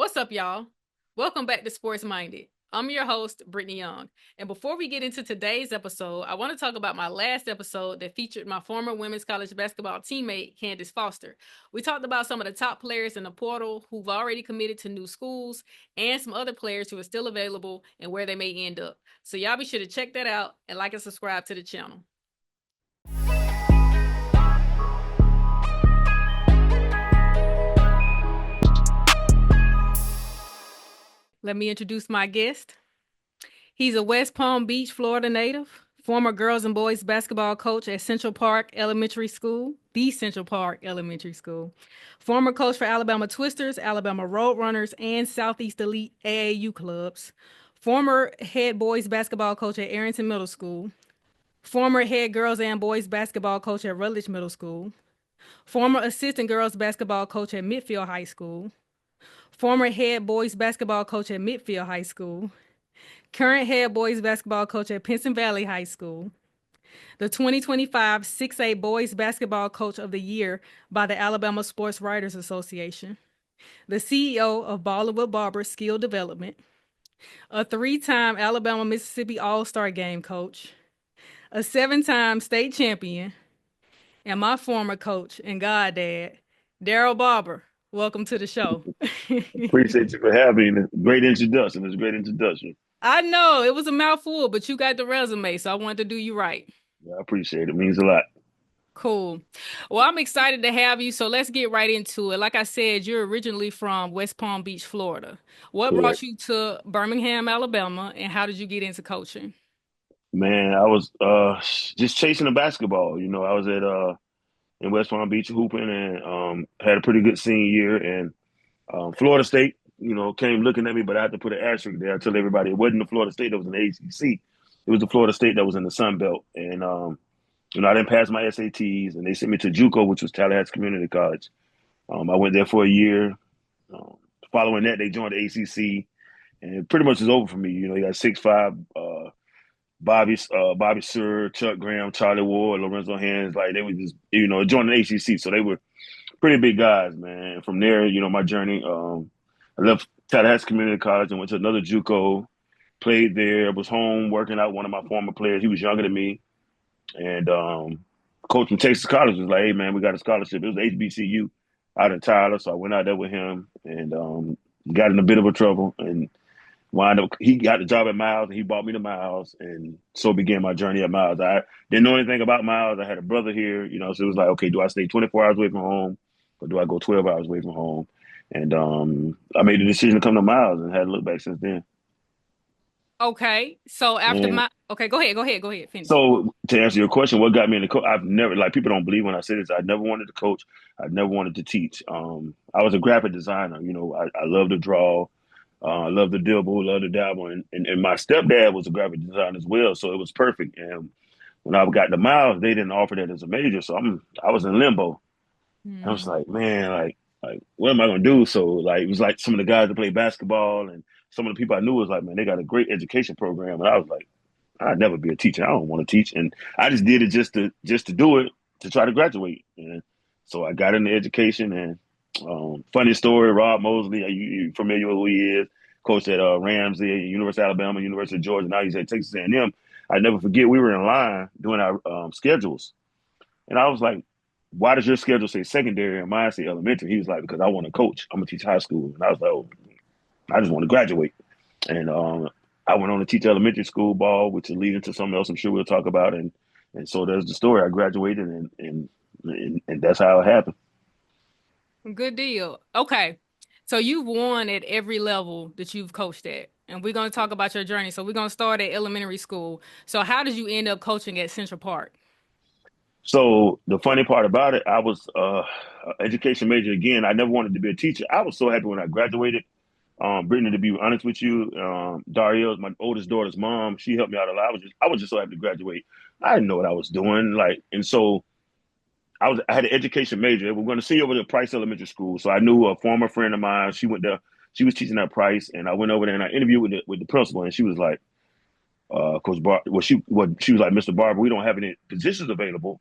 What's up, y'all? Welcome back to Sports Minded. I'm your host, Brittany Young. And before we get into today's episode, I want to talk about my last episode that featured my former women's college basketball teammate, Candace Foster. We talked about some of the top players in the portal who've already committed to new schools and some other players who are still available and where they may end up. So y'all be sure to check that out and like and subscribe to the channel. Let me introduce my guest. He's a West Palm Beach, Florida native, former girls and boys basketball coach at Central Park Elementary School, the Central Park Elementary School, former coach for Alabama Twisters, Alabama Roadrunners, and Southeast Elite AAU clubs, former head boys basketball coach at Arrington Middle School, former head girls and boys basketball coach at Rutledge Middle School, former assistant girls basketball coach at Midfield High School, former head boys basketball coach at Midfield High School, current head boys basketball coach at Pinson Valley High School, the 2025 6A Boys Basketball Coach of the Year by the Alabama Sports Writers Association, the CEO of Darrell Barber Skill Development, a 3-time Alabama-Mississippi All-Star Game coach, a 7-time state champion, and my former coach and goddad, Darrell Barber. Welcome to the show. Appreciate you for having me. Great introduction. It's a great introduction. I know it was a mouthful, but you got the resume, so I wanted to do you right. Yeah, I appreciate it. It means a lot. Cool. Well, I'm excited to have you, so let's get right into it. Like I said, you're originally from West Palm Beach, Florida. What brought Correct. you to Birmingham, Alabama, and how did you get into coaching? Man, I was just chasing the basketball. I was at in West Palm Beach hooping and had a pretty good senior year. And Florida State, came looking at me, but I had to put an asterisk there. I told everybody it wasn't the Florida State that was in the ACC. It was the Florida State that was in the Sun Belt. And I didn't pass my SATs, and they sent me to JUCO, which was Tallahassee Community College. I went there for a year. Um, Following that, they joined the ACC, and it pretty much is over for me. You got 6'5", Bobby Sir, Chuck Graham, Charlie Ward, Lorenzo Hands. Like they were just, joining the ACC, so they were pretty big guys, man. And from there, my journey. I left Tallahassee Community College and went to another JUCO. Played there. Was home working out one of my former players. He was younger than me, and coach from Texas College was like, "Hey, man, we got a scholarship." It was HBCU out in Tyler, so I went out there with him and got in a bit of a trouble and wound up. He got the job at Miles and he bought me the Miles, and so began my journey at Miles. I didn't know anything about Miles. I had a brother here, so it was like, okay, do I stay 24 hours away from home or do I go 12 hours away from home? And I made the decision to come to Miles and hadn't looked back since then. Okay, so And go ahead, finish. so to answer your question, what got me in the coach? I've never, like, people don't believe when I say this. I never wanted to coach. I never wanted to teach. I was a graphic designer. I love to draw. I love to dibble, love to dabble. And my stepdad was a graphic designer as well. So it was perfect. And when I got to Miles, they didn't offer that as a major. So I was in limbo. I was Mm. like, man, like what am I gonna do? So like it was like some of the guys that play basketball and some of the people I knew was like, man, they got a great education program. And I was like, I'd never be a teacher. I don't want to teach. And I just did it just to do it, to try to graduate. And so I got into education. And funny story, Rob Mosley, you familiar with who he is? Coached at Ramsey, University of Alabama, University of Georgia. Now he's at Texas A&M. I never forget, we were in line doing our schedules. And I was like, why does your schedule say secondary and mine say elementary? He was like, because I want to coach. I'm going to teach high school. And I was like, oh, I just want to graduate. And I went on to teach elementary school ball, which is leading to something else I'm sure we'll talk about. And so there's the story. I graduated, and that's how it happened. Good deal. Okay, so you've won at every level that you've coached at, and we're going to talk about your journey. So we're going to start at elementary school. So how did you end up coaching at Central Park? So the funny part about it, I was education major again. I never wanted to be a teacher. I was so happy when I graduated. Brittany, to be honest with you, Dario, my oldest daughter's mom, she helped me out a lot. I was just so happy to graduate. I didn't know what I was doing, like, and so I had an education major. We're going to see over at Price Elementary School. So I knew a former friend of mine. She went there. She was teaching at Price, and I went over there and I interviewed with the principal, and she was like, Coach Bar, she was like, Mr. Barber, we don't have any positions available.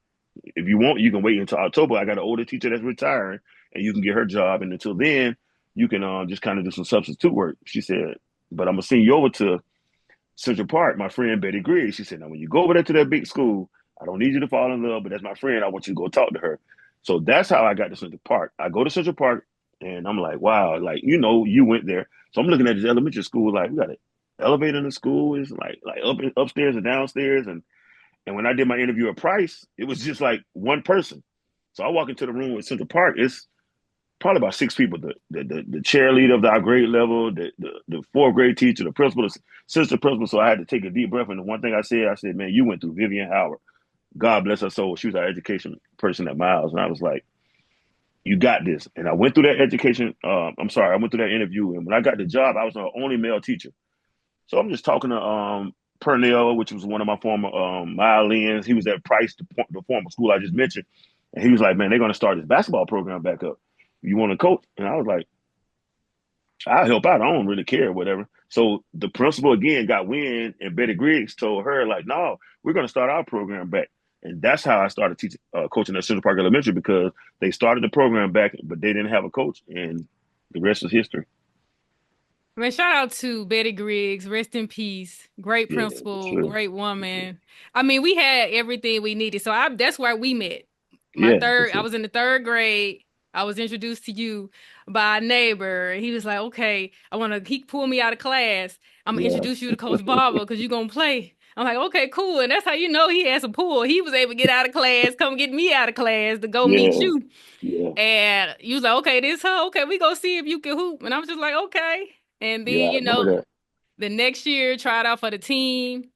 If you want, you can wait until October. I got an older teacher that's retiring, and you can get her job. And until then, you can just kind of do some substitute work. She said, but I'm gonna send you over to Central Park, my friend Betty Griggs. She said, now when you go over there to that big school, I don't need you to fall in love, but that's my friend. I want you to go talk to her. So that's how I got to Central Park. I go to Central Park and I'm like, wow, like, you went there. So I'm looking at this elementary school, like, we got an elevator in the school. It's like upstairs and downstairs. And when I did my interview at Price, it was just like one person. So I walk into the room with Central Park. It's probably about six people: the cheerleader of our grade level, the fourth grade teacher, the principal, the assistant principal. So I had to take a deep breath. And the one thing I said, man, you went through Vivian Howard. God bless her soul. She was our education person at Miles, and I was like, you got this. And I went through that education. I went through that interview, and when I got the job, I was the only male teacher. So I'm just talking to Purnell, which was one of my former Mylians. He was at Price, the former school I just mentioned. And he was like, man, they're going to start this basketball program back up. You want to coach? And I was like, I'll help out. I don't really care, whatever. So the principal again got wind, and Betty Griggs told her, like, no, we're going to start our program back. And that's how I started teaching, coaching at Central Park Elementary, because they started the program back, but they didn't have a coach. And the rest is history. Man, shout out to Betty Griggs. Rest in peace. Great Yeah, for principal, sure. great For sure. woman. I mean, we had everything we needed. So that's where we met. Yeah, for I sure. was in the third grade. I was introduced to you by a neighbor. He was like, okay, he pulled me out of class. I'm gonna Yeah, introduce you to Coach Barber because you're gonna play. I'm like, okay, cool. And that's how you know he has a pull. He was able to get out of class, come get me out of class to go meet yeah, you. yeah, And you was like, okay, this her. Okay, we go see if you can hoop. And I was just like, okay. And yeah. then, I remember that. the next year, tried out for the team,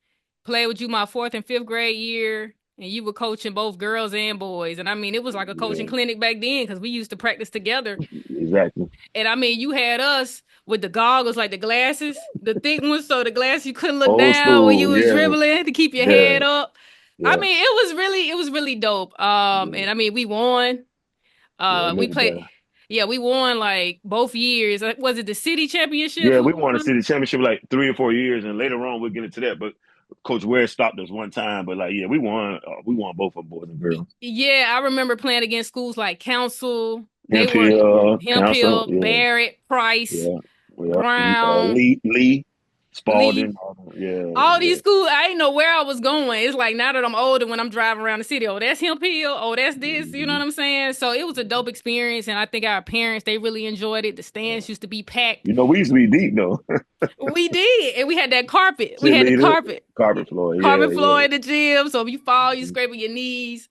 played with you my fourth and fifth grade year, and you were coaching both girls and boys. And I mean, it was like a coaching Yeah, clinic back then because we used to practice together. exactly. And I mean, you had us with the goggles, like the glasses, the thick ones, so the glasses you couldn't look Old down when you school. was Yeah, dribbling to keep your yeah, head up. I yeah, mean, it was really dope. yeah, And I mean, we won. yeah. I We remember played. that. Yeah, we won like both years. Was it the city championship? Yeah, we won a city championship like 3 or 4 years, and later on we'll get into that. But Coach Ware stopped us one time. But like, yeah, we won. We won both of them, boys and girls. Yeah, I remember playing against schools like Council. They were Hemphill, Council. Hemphill, Yeah, Barrett, Price, yeah, yeah. Brown, Lee, Lee. Spalding. Yeah, All these yeah, schools, I didn't know where I was going. It's like now that I'm older, when I'm driving around the city, oh, that's Hemphill. Oh, that's this. You know what hmm, I'm saying? So it was a dope experience, and I think our parents they really enjoyed it. The yeah. stands used to be packed. We used to be deep though. We did, and we had that carpet. We had the Cheerleader, carpet, carpet floor. Yeah, carpet floor yeah. in the gym. So if you fall, you Mhm. scrape your knees.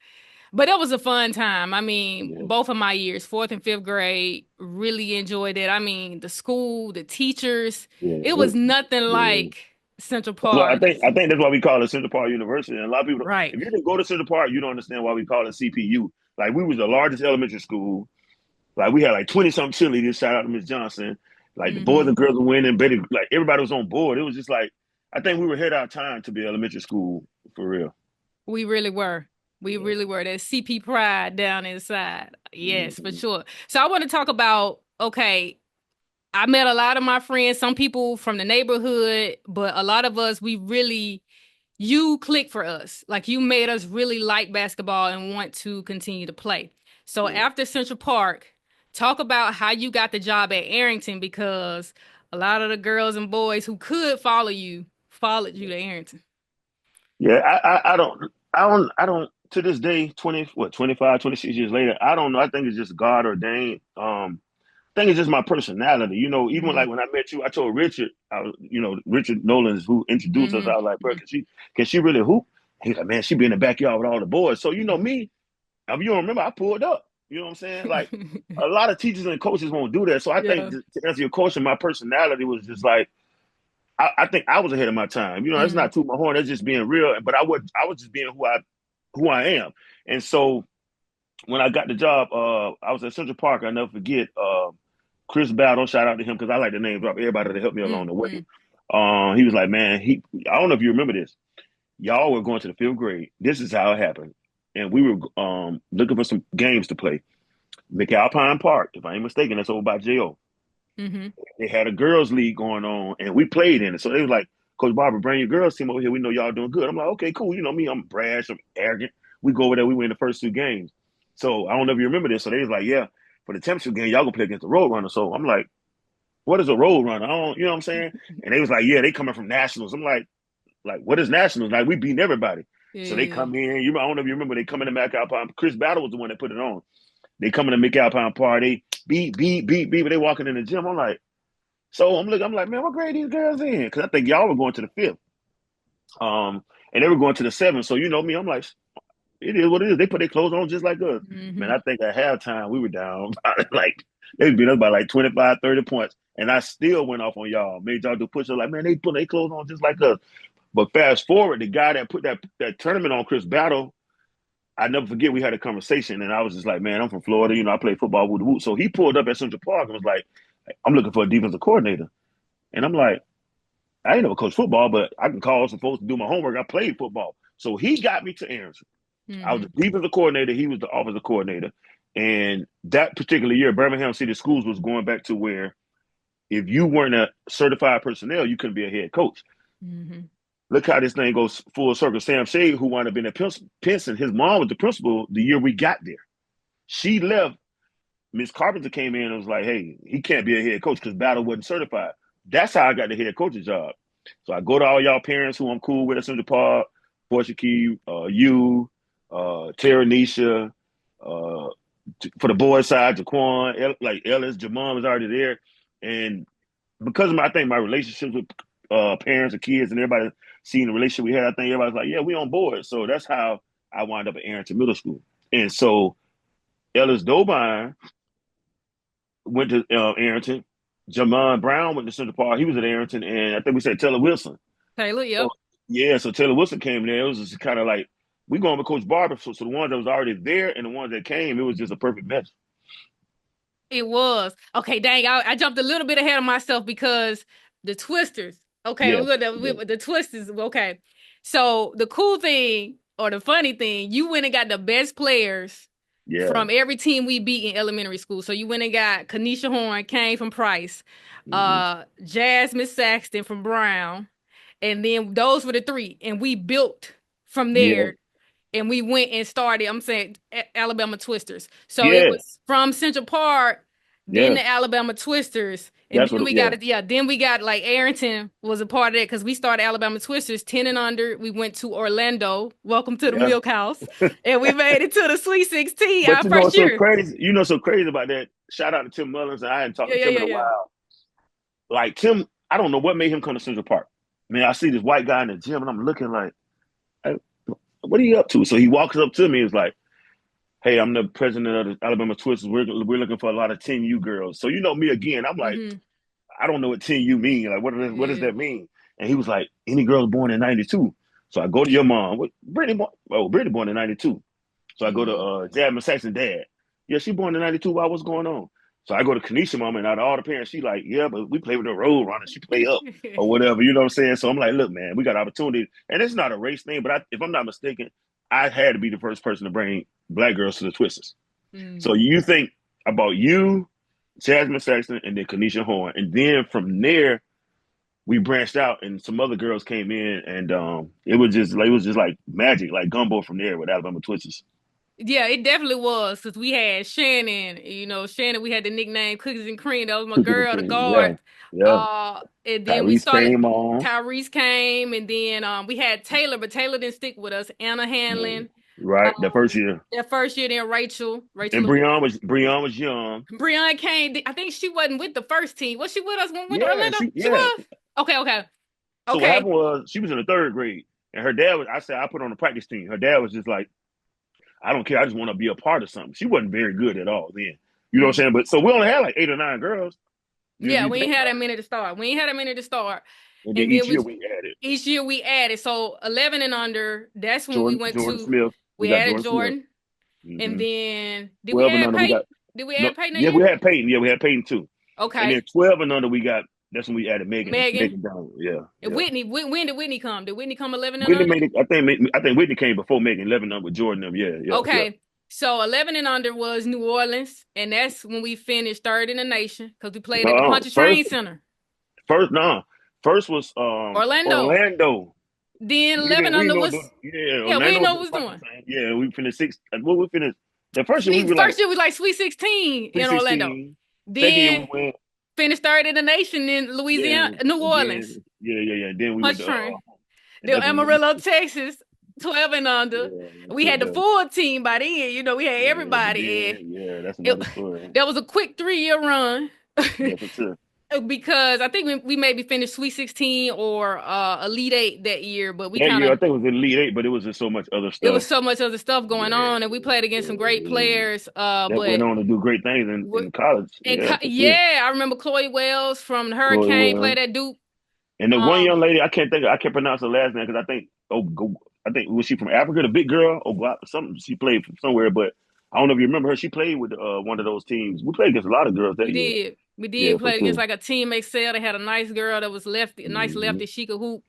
But that was a fun time. I mean, Yeah, both of my years, fourth and fifth grade, really enjoyed it. I mean, the school, the teachers, yeah. it was nothing Yeah. like Central That's why I Park. think I think that's why we call it Central Park University. And a lot of people, Right. if you didn't go to Central Park, you don't understand why we call it CPU. Like we was the largest elementary school. Like we had like 20 something cheerleaders. Shout out to Miss Johnson. Like the boys Hmm. and girls were winning. Betty, like everybody was on board. It was just like I think we were ahead of our time to be elementary school for real. We really were. We Yeah. really were. That CP pride down inside. Yes, for Mhm. sure. So I want to talk about, okay, I met a lot of my friends, some people from the neighborhood, but a lot of us, you clicked for us. Like you made us really like basketball and want to continue to play. So Yeah. after Central Park, talk about how you got the job at Arrington because a lot of the girls and boys who could follow you followed you to Arrington. Yeah, I don't to this day, 25, 26 years later, I don't know. I think it's just God ordained. I think it's just my personality. Even Mm-hmm. like when I met you, I told Richard, Richard Nolan's who introduced us. I was like, bro, Mm-hmm. can she really hoop? He's like, man, she be in the backyard with all the boys. So me, if you don't remember, I pulled up. You know what I'm saying? Like Mm-hmm. a lot of teachers and coaches won't do that. So I think Yeah. to answer your question, my personality was just like I think I was ahead of my time. That's Mm-hmm. not too my horn. That's just being real. But I was just being who I am. And so when I got the job, I was at Central Park. I never forget. Chris Battle, shout out to him because I like to name drop everybody that helped me along the way. Mm-hmm. He was like, man, I don't know if you remember this. Y'all were going to the fifth grade. This is how it happened. And we were looking for some games to play. McAlpine Park, if I ain't mistaken, that's over by JO. Mm-hmm. They had a girls' league going on, and we played in it. So they was like, Coach Barber, bring your girls team over here. We know y'all doing good. I'm like, okay, cool. You know me, I'm brash, I'm arrogant. We go over there, we win the first two games. So I don't know if you remember this. So they was like, yeah, for the championship game, y'all gonna play against the Roadrunners. So I'm like, what is a road runner? I don't, you know what I'm saying? And they was like, yeah, they coming from nationals. I'm like, what is nationals? Like, we beating everybody. So they Yeah. come in. I don't know if you remember, they come in the McAlpine. Chris Battle was the one that put it on. They come in the McAlpine party, beat, but they walking in the gym. I'm like, so I'm like, man, what grade these girls in? Because I think y'all were going to the fifth. And they were going to the seventh. So you know me, I'm like, it is what it is. They put their clothes on just like us. Man, Mm-hmm. I think at halftime we were down like they beat us by like 25, 30 points. And I still went off on y'all. Made y'all do push up like, man, they put their clothes on just like us. But fast forward, the guy that put that tournament on, Chris Battle, I never forget we had a conversation and I was just like, man, I'm from Florida, I play football with the Woot. So he pulled up at Central Park and was like, I'm looking for a defensive coordinator. And I'm like, I ain't never coached football, but I can call some folks to do my homework. I played football. So he got me to Arrington. I was Mm-hmm. the defensive coordinator. He was the offensive coordinator. And that particular year, Birmingham City Schools was going back to where if you weren't a certified personnel, you couldn't be a head coach. Mm-hmm. Look how this thing goes full circle. Sam Shea, who wound up being at Pinson, his mom was the principal the year we got there. She left. Miss Carpenter came in and was like, hey, he can't be a head coach because Battle wasn't certified. That's how I got the head coaching job. So I go to all y'all parents who I'm cool with at Central Park, Portia Key, you, Tara Nisha, uh, for the boys side, Jaquan, like Ellis, Jamon was already there. And because of I think my relationships with parents and kids and everybody seeing the relationship we had, I think everybody's like, yeah, we on board. So that's how I wound up at Arrington Middle School. And so Ellis Dobine went to Arrington. Jamon Brown went to Central Park. He was at Arrington. And I think we said Taylor Wilson. Taylor, So, yep. yeah, so Taylor Wilson came there. It was just kind of like, we going with Coach Barber. So the ones that was already there and the ones that came, it was just a perfect match. It was. Okay, dang, I jumped a little bit ahead of myself because the Twisters. Okay, Yeah, look, yeah, the Twisters. Okay. So the cool thing or the funny thing, you went and got the best players yeah. from every team we beat in elementary school. So you went and got Kanisha Horn, came from Price, Hmm. Jasmine Saxton from Brown, and then those were the three. And we built from Yeah, there and we went and started, I'm saying Alabama Twisters. So it yeah, was from Central Park, then yeah. the Alabama Twisters, and That's then what, we yeah, got it. Yeah, then we got like Arrington was a part of that because we started Alabama Twisters 10 and under. We went to Orlando. Welcome to the yeah. Milk House, and we made it to the Sweet 16 But our you know first what's so year. crazy? So crazy about that? Shout out to Tim Mullins. I hadn't talked Yeah, to yeah, Tim in yeah, a yeah. while. Like Tim, I don't know what made him come to Central Park. Man, I see this white guy in the gym and I'm looking like, hey, what are you up to? So he walks up to me and is like, hey, I'm the president of the Alabama Twisters. We're looking for a lot of 10U girls. So you know me again. I'm like, Mm-hmm. I don't know what 10U mean. Like, what does Yeah. that mean? And he was like, any girls born in 92. So I go to your mom. What Brittany born in 92. So I go to Mm-hmm. Jasmine Saxon dad. Yeah, she born in 92. Why, what's going on? So I go to Kanisha mama and out of all the parents, she like, yeah, but we play with the Roadrunners. She play up or whatever. You know what I'm saying? So I'm like, look, man, we got opportunity. And it's not a race thing, but if I'm not mistaken, I had to be the first person to bring black girls to the Twisters. So Mm-hmm. you think about you, Jasmine Saxton, and then Kanisha Horn. And then from there, we branched out and some other girls came in and it was just like magic, like gumbo from there with Alabama Twisters. Yeah, it definitely was because we had Shannon. Shannon. We had the nickname Cookies and Cream. That was my Cookies and girl, the cream. Yeah. guard. Yeah. And then we Tyrese started. came on. Tyrese came, and then we had Taylor, but Taylor didn't stick with us. Anna Mm, Hanlon. right. That first year. That first year, then Rachel And LaFleur. Breon was young. Breon came. I think she wasn't with the first team. Was she with us when we went to Yeah, Orlando? She was. Okay, okay, So what okay. happened was she was in the third grade. And her dad was I said I put her on the practice team. Her dad was just like, I don't care. I just want to be a part of something. She wasn't very good at all then. You know what I'm Mm. saying? But so we only had like 8 or 9 girls. Yeah, You we ain't think had that about many to start. We ain't had that many to start. it. And then And then each we year we added each year we added. So 11 and under, that's when we went Jordan to, Smith. We we got added Jordan Smith. Jordan. And Hmm. then, did we 12 and add under we Peyton? got Did we no. add Peyton that Yeah, we year? had Peyton. Yeah, we had Peyton too. And then Okay. 12 and under we got. That's when we added Megan. Megan. Megan down. Yeah, And yeah. Whitney, when did Whitney come? Did Whitney come 11 and Whitney under? made it. I think Whitney came before Megan. 11 under with Jordan. Them. Yeah, yeah, yeah. Okay. So 11 and under was New Orleans. And that's when we finished third in the nation because we played at the No, Pontchartrain Center. no. First was Orlando. Orlando. Then We 11 didn't we under know was, yeah, yeah, we didn't Orlando was know in what the we was punch doing. thing. Yeah, we finished six. What we finished the first year we Sweet, were like first year was like Sweet 16 in Orlando. 316. Second year we Then went. finished third in the nation in Yeah, Louisiana, New and Orleans. then yeah. Then we went Punch to train. and The that's when we went Amarillo, Texas, 12 and under. yeah, that's We had it the though. full team by then. We had Yeah, but everybody. And then that's it, another story. that was a quick 3-year run. Yeah, for sure. Because I think we maybe finished Sweet 16 or Elite 8 that year, but we That kind year I of think it was Elite Eight, but it was just so much other it was stuff. so much other stuff going Yeah, on, and we played against some great yeah. players. That went But on to do great things in college. Yeah, for sure. yeah, I remember Chloe Wells from the Chloe Hurricane Wells. played at Duke. And the one Um, young lady, I can't pronounce her last name because I think was she from Africa, the big girl? Something she played from somewhere, but I don't know if you remember her. She played with one of those teams. We played against a lot of girls that we year. did. We Yeah, did for play against sure. like a team excel. They had a nice girl that was lefty, a nice Hmm. lefty. She could hoop.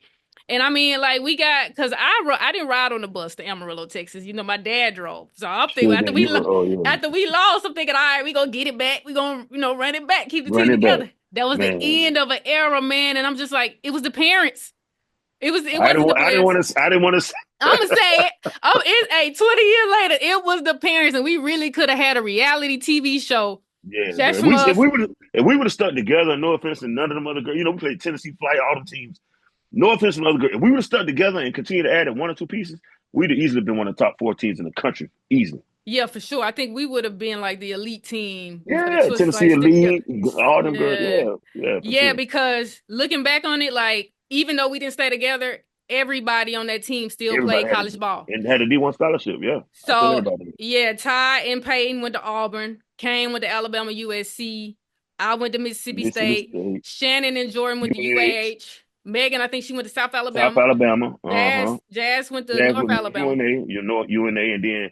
And I mean, like we got because I didn't ride on the bus to Amarillo, Texas. My dad drove, so I'm thinking Sure, then you were. Oh yeah, after we lost, I'm thinking, all right, we gonna get it back. We gonna run it back, keep the run team it back, together. That was the man. end of an era, man. And I'm just like, it was the parents. It wasn't the I didn't players. want to. I didn't want to. I'm gonna say it. It's a 20 years later. It was the parents, and we really could have had a reality TV show Yeah, bro. just from us. If we would have stuck together, no offense to none of them other girls. We played Tennessee Flight, all the teams. No offense to other girls. If we would have stuck together and continued to add in one or two pieces, we'd have easily been one of the top four teams in the country. Easily. Yeah, for sure. I think we would have been like the elite team before the Yeah, Twisters like Tennessee stick together. Elite, all them girls. Yeah. Yeah, yeah, for Yeah, sure. because looking back on it, like even though we didn't stay together, everybody on that team still Everybody played college ball. had a D1 scholarship. Yeah, I tell So everybody. yeah, Ty and Peyton went to Auburn, Kane went to Alabama USC, I went to Mississippi Mississippi State, State, Shannon and Jordan went to UAH, UAH, Megan, I think she went to South South Alabama, Alabama. Uh-huh. Jazz went to Jazz North with Alabama. UNA, UNA, and then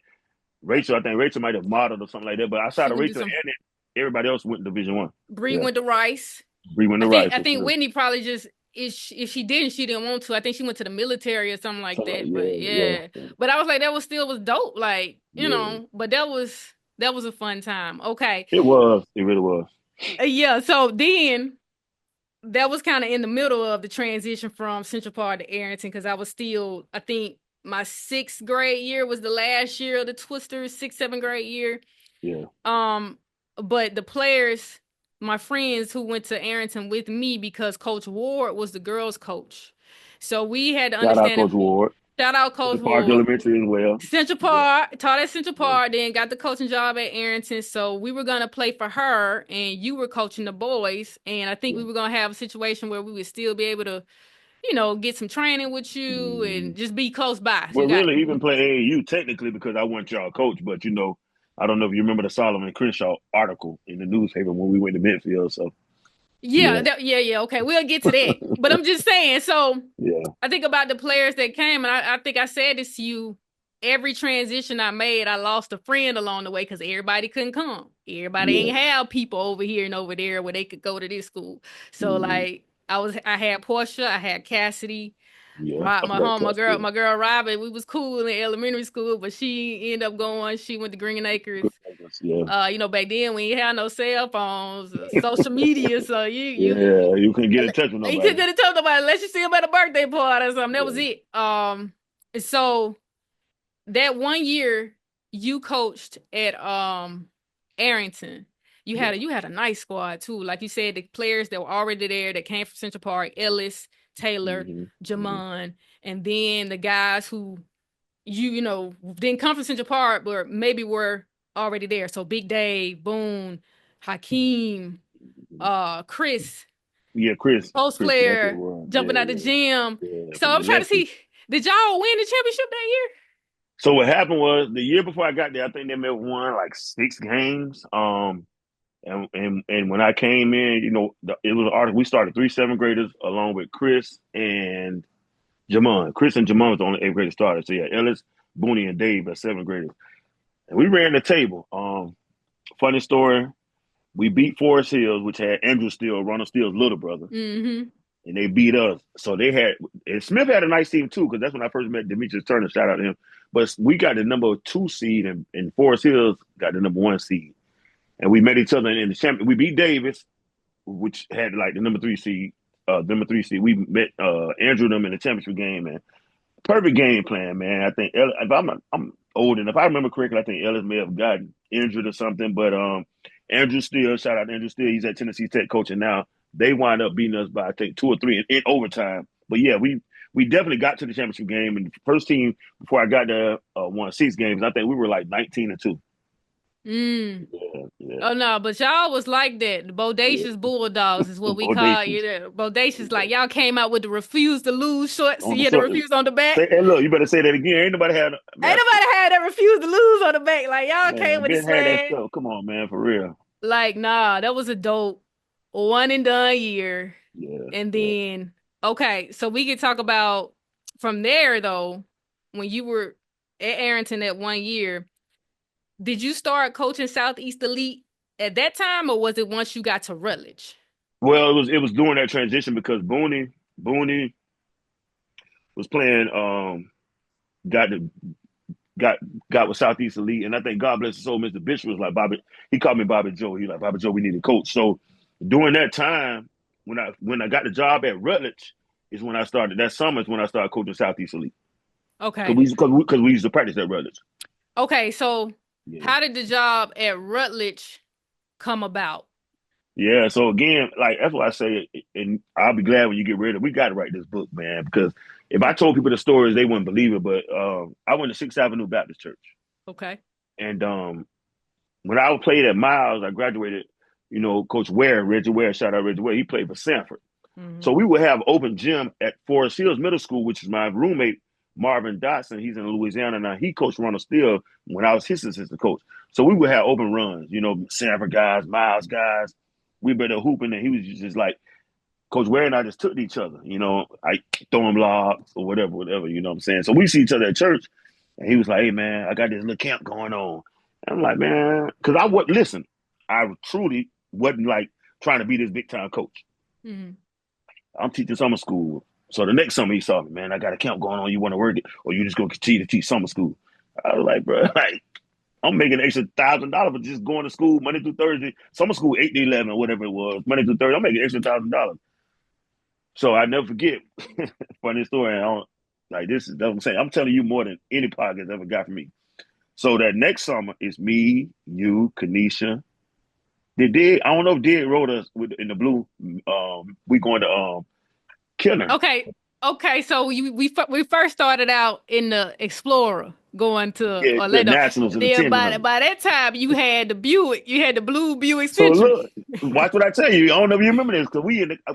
Rachel. I think Rachel might have modeled or something like that. But She outside of went to Rachel some and then everybody else went to Division One. Bree Yeah, went to Rice. Bree went I to think Rice I for think sure. Whitney probably just if she didn't want to. I think she went to the military or something like Something like that. But yeah, yeah. But I was like that was still was dope. Like, yeah. but that was a fun time. Okay. It was. It really was. Yeah, so then that was kind of in the middle of the transition from Central Park to Arrington because I was still, I think my sixth grade year was the last year of the Twisters, sixth, seventh grade year. Yeah. Um, but the players, my friends who went to Arrington with me because Coach Ward was the girls' coach. So we had to Shout out understand Coach him. Ward. Shout out Coach The Park Ward. Elementary as well. Central Yeah. Park, taught at Central Yeah. Park, then got the coaching job at Arrington. So we were gonna play for her, and you were coaching the boys. And I think Yeah. we were gonna have a situation where we would still be able to, get some training with you Mhm. and just be close by. So Well, you got really, even play AAU technically because I wasn't y'all coach, but I don't know if you remember the Solomon Crenshaw article in the newspaper when we went to Midfield. So yeah, yeah, yeah. Okay, we'll get to that. But I'm just saying. So yeah, I think about the players that came, and I think I said this to you. Every transition I made, I lost a friend along the way because everybody couldn't come. Everybody yeah. ain't have people over here and over there where they could go to this school. So Hmm. like I had Portia, I had Cassidy, Yeah, Rob, I forgot Casper. my girl Robin. We was cool in elementary school, but she ended up going. She went to Green Acres. Yeah, Back then we ain't had no cell phones, social media, so yeah. You couldn't get in touch with you nobody. couldn't tell nobody unless you see him at a birthday party or something. That was Yeah, it. So that one year you coached at Arrington. yeah, You had a nice squad too. Like you said, the players that were already there that came from Central Park, Ellis, Taylor, hmm hmm Jamon, and then the guys who didn't come from Central Park, but maybe were already there. So Big Dave, Boone, Hakeem, Chris, yeah. post Chris, that's what it player, was. jumping out the Yeah, gym. yeah, yeah. So From I'm the trying to lefty. see, did y'all win the championship that year? So what happened was the year before I got there, I think they may have won like 6 games. And when I came in, it was an article. We started 3 7th graders along with Chris and Jamon. Chris and Jamon was the only 8th graders started. So yeah, Ellis, Booney, and Dave are 7th graders. And we ran the table. Funny story. We beat Forest Hills, which had Andrew Steele, Ronald Steele's little brother, Mm-hmm. and they beat us. So and Smith had a nice team too, because that's when I first met Demetrius Turner. Shout out to him. But we got the number 2 seed, and Forest Hills got the number 1 seed. And we met each other in the champion. We beat Davis, which had like the number 3 seed. We met Andrew them in the championship game, man. Perfect game plan, man. I think if I'm old enough, if I remember correctly, I think Ellis may have gotten injured or something. But Andrew Steele, shout out to Andrew Steele. He's at Tennessee Tech coaching now. They wind up beating us by I think 2 or 3 in overtime. But yeah, we definitely got to the championship game, and the first team before I got there won 6 games. I think we were like 19-2. Mm. Yeah, yeah, Oh no, but y'all was like that. The yeah. bodacious bulldogs is what we call Audacious. you. Bodacious, Yeah. like y'all came out with the refuse to lose shorts. So On you the had to short. refuse on the back. Say, hey, look, you better say that again. Ain't nobody had. Ain't Man, nobody had that refuse to lose on the back. Like y'all came man, with the Ben had that swag. stuff. Come on, man, for real. Like nah, that was a dope one and done year. Yeah, And yeah. then okay, so we could talk about from there though. When you were at Arrington that one year, did you start coaching Southeast Elite at that time, or was it once you got to Rutledge? Well, it was during that transition because Booney was playing. Got the got got with Southeast Elite, and I think God bless his soul, Mr. Bishop was like Bobby. He called me Bobby Joe. He like Bobby Joe. We need a coach. So during that time, when I got the job at Rutledge, is when I started. That summer is when I started coaching Southeast Elite because Okay. we used to practice at Rutledge. Okay, so Yeah. how did the job at Rutledge come about? Yeah, so again, like that's why I say, and I'll be glad when you get rid of. We got to write this book, man, because if I told people the stories, they wouldn't believe it. But I went to Sixth Avenue Baptist Church, Okay. and when I played at Miles, I graduated. Coach Ware, Reggie Ware, shout out Reggie Ware. He played for Sanford, Hmm. so we would have open gym at Forest Hills Middle School, which is my roommate Marvin Dotson. He's in Louisiana now. He coached Ronald Steele when I was his assistant coach. So we would have open runs. Sanford guys, Miles guys. We better hooping, and he was just like Coach Ware and I just took to each other. I throw him lobs or whatever. You know what I'm saying? So we see each other at church, and he was like, "Hey man, I got this little camp going on." And I'm like, "Man," because I would listen. I truly wasn't like trying to be this big time coach. Hmm. I'm teaching summer school. So the next summer he saw me, man, I got a camp going on. You want to work it, or you just gonna continue to teach summer school? I was like, bro, like I'm making an extra $1,000 for just going to school Monday through Thursday. Summer school 8 to 11 or whatever it was, Monday through Thursday. I'm making extra $1,000. So I never forget. Funny story. Like this is what I'm saying. I'm telling you more than any podcast ever got from me. So that next summer it's me, you, Kanisha. I don't know if Did wrote us in the blue. We going to Kenner. Okay. Okay, so we first started out in the Explorer going to Yeah, the Orlando. Nationals in the Then 10 by hundred. by that time you had the Buick, you had the blue Buick So Century. look, watch what I tell you. I don't know if you remember this because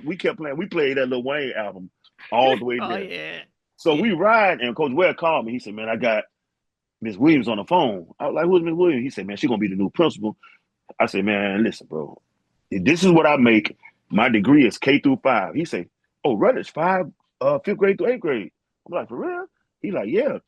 we kept playing. We played that Lil Wayne album all the way Oh there. yeah. So Yeah. we ride, and Coach Ware called me. He said, "Man, I got Miss Williams on the phone." I was like, "Who's Miss Williams?" He said, "Man, she's gonna be the new principal." I said, "Man, listen, bro. This is what I make. My degree is K through 5." He said, "Oh, Rutledge 5, 5th grade through 8th grade." I'm like, "For real?" He like, "Yeah."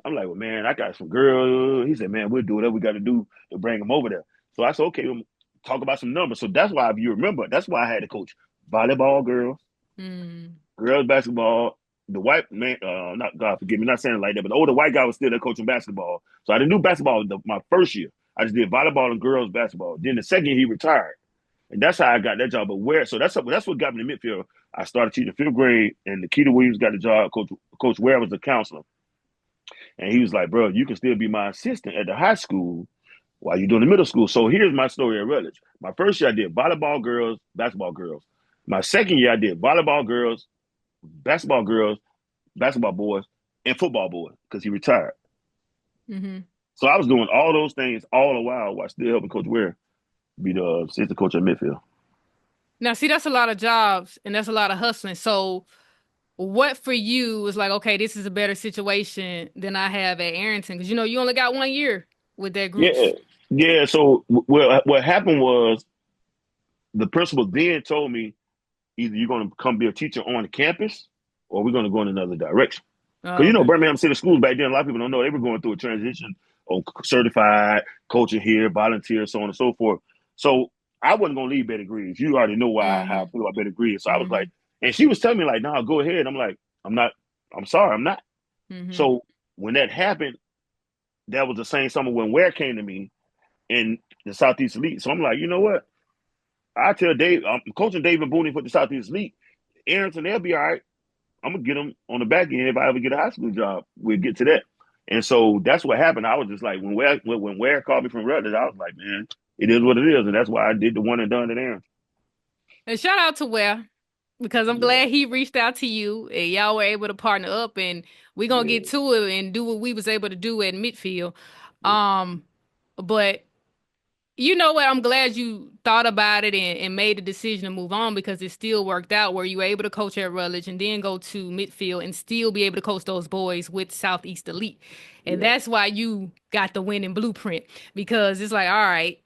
I'm like, "Well, man, I got some girls." He said, "Man, we'll do whatever we got to do to bring them over there." So I said, "Okay, we'll talk about some numbers." So that's why, if you remember, that's why I had to coach volleyball girls, Mm. girls basketball. The white man, not God forgive me, not saying it like that, but the older white guy was still there coaching basketball. So I didn't do basketball my first year. I just did volleyball and girls basketball. Then the second year he retired, and that's how I got that job. But where? So that's what got me to midfield. I started teaching 5th grade, and Nikita Williams got the job. Coach Ware was the counselor, and he was like, "Bro, you can still be my assistant at the high school while you're doing the middle school." So here's my story at Rutledge. My first year I did volleyball girls, basketball girls. My second year I did volleyball girls, basketball girls, basketball boys, and football boys because he retired. Hmm. So I was doing all those things all the while still helping Coach Ware be the assistant coach at midfield. Now see that's a lot of jobs and that's a lot of hustling. So what for you was like, okay, this is a better situation than I have at Arrington? Because you only got one year with that group. Yeah, yeah. So what happened was the principal then told me either you're going to come be a teacher on the campus or we're going to go in another direction. Oh, Because okay. Birmingham City Schools back then, a lot of people don't know they were going through a transition on certified, coaching here, volunteer, so on and so forth. So I wasn't going to leave Betty Greaves. You already know how I Hmm. feel about Betty Greaves. So I was like, Hmm. and she was telling me like, "No, go ahead." I'm like, "I'm not. I'm sorry, I'm not." Hmm. So when that happened, that was the same summer when Ware came to me in the Southeast Elite. So I'm like, you know what? I tell Dave, I'm coaching David Booney for the Southeast Elite. Arrington, they'll be all right. I'm gonna get them on the back end if I ever get a high school job. We'll get to that. And so that's what happened. I was just like, when Ware called me from Rutledge, I was like, man. it is what it is, and that's why I did the one and done at Aaron. And shout out to Ware, because I'm Yeah, glad he reached out to you and y'all were able to partner up, and we're gonna get yeah, to it and do what we was able to do at Midfield. yeah, Um, but you know what? I'm glad you thought about it and made the decision to move on, because it still worked out where you were able to coach at Rutledge and then go to Midfield and still be able to coach those boys with Southeast Elite. And yeah, that's why you got the winning blueprint, because it's like, all right,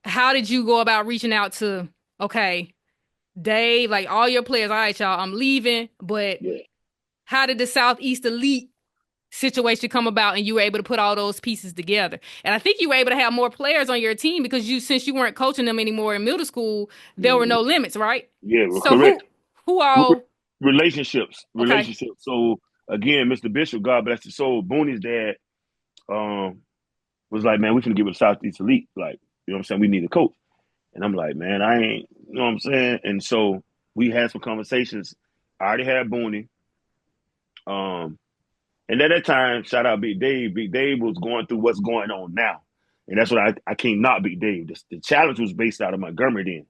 how did you go about reaching out to, okay, Dave, like all your players, all right, y'all, I'm leaving, but yeah. how did the Southeast Elite situation come about and you were able to put all those pieces together? And I think you were able to have more players on your team because since you weren't coaching them anymore in middle school, there were Mm, no limits, right? yeah, well, So correct. who Re- all relationships, okay. relationships. So again, Mr. Bishop, God bless his soul, Booney's dad, um, was like, man, we finna give it a Southeast Elite. Like, you know what I'm saying? We need a coach. And I'm like, man, I ain't, you know what I'm saying? And so we had some conversations. I already had Booney. Um, and at that time, shout out Big Dave. Big Dave was going through what's going on now. And that's what I can't knock Big Dave. The challenge was based out of Montgomery then.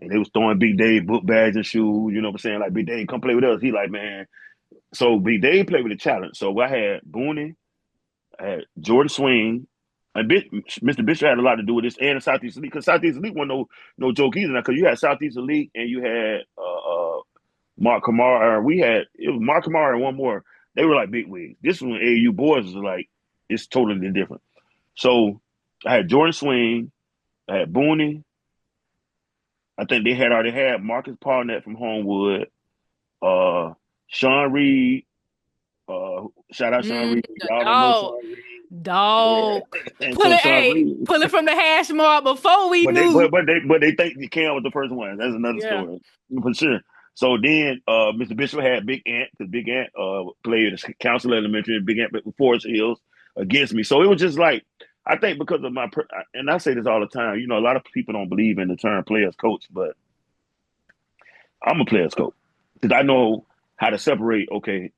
And they was throwing Big Dave book bags and shoes, you know what I'm saying? Like, Big Dave, come play with us. He like, man. So Big Dave played with the challenge. So I had Booney, I had Jordan Swing, and Mr. Bishop had a lot to do with this and the Southeast Elite, because Southeast Elite wasn't no joke either. Because you had Southeast Elite and you had Mark Kamara. It was Mark Kamara and one more. They were like big wigs. This one AAU boys was like, it's totally different. So I had Jordan Swing, I had Booney. I think they had already had Marcus Parnett from Homewood, uh, Sean Reed. Shout out Sean Reed. Y'all don't know Dog, Sean Reed. dog. Yeah. And Pull so it, Sean hey, Reed. pull it from the hash mark before we But they knew. but they think Cam was the first one. That's another Yeah. story for sure. So then Mr. Bishop had Big Ant, because Big Ant played at Council Elementary, and Big Ant played with Forest Hills against me. So it was just like, I think because of and I say this all the time, you know, a lot of people don't believe in the term players coach, but I'm a players coach because I know how to separate. Okay,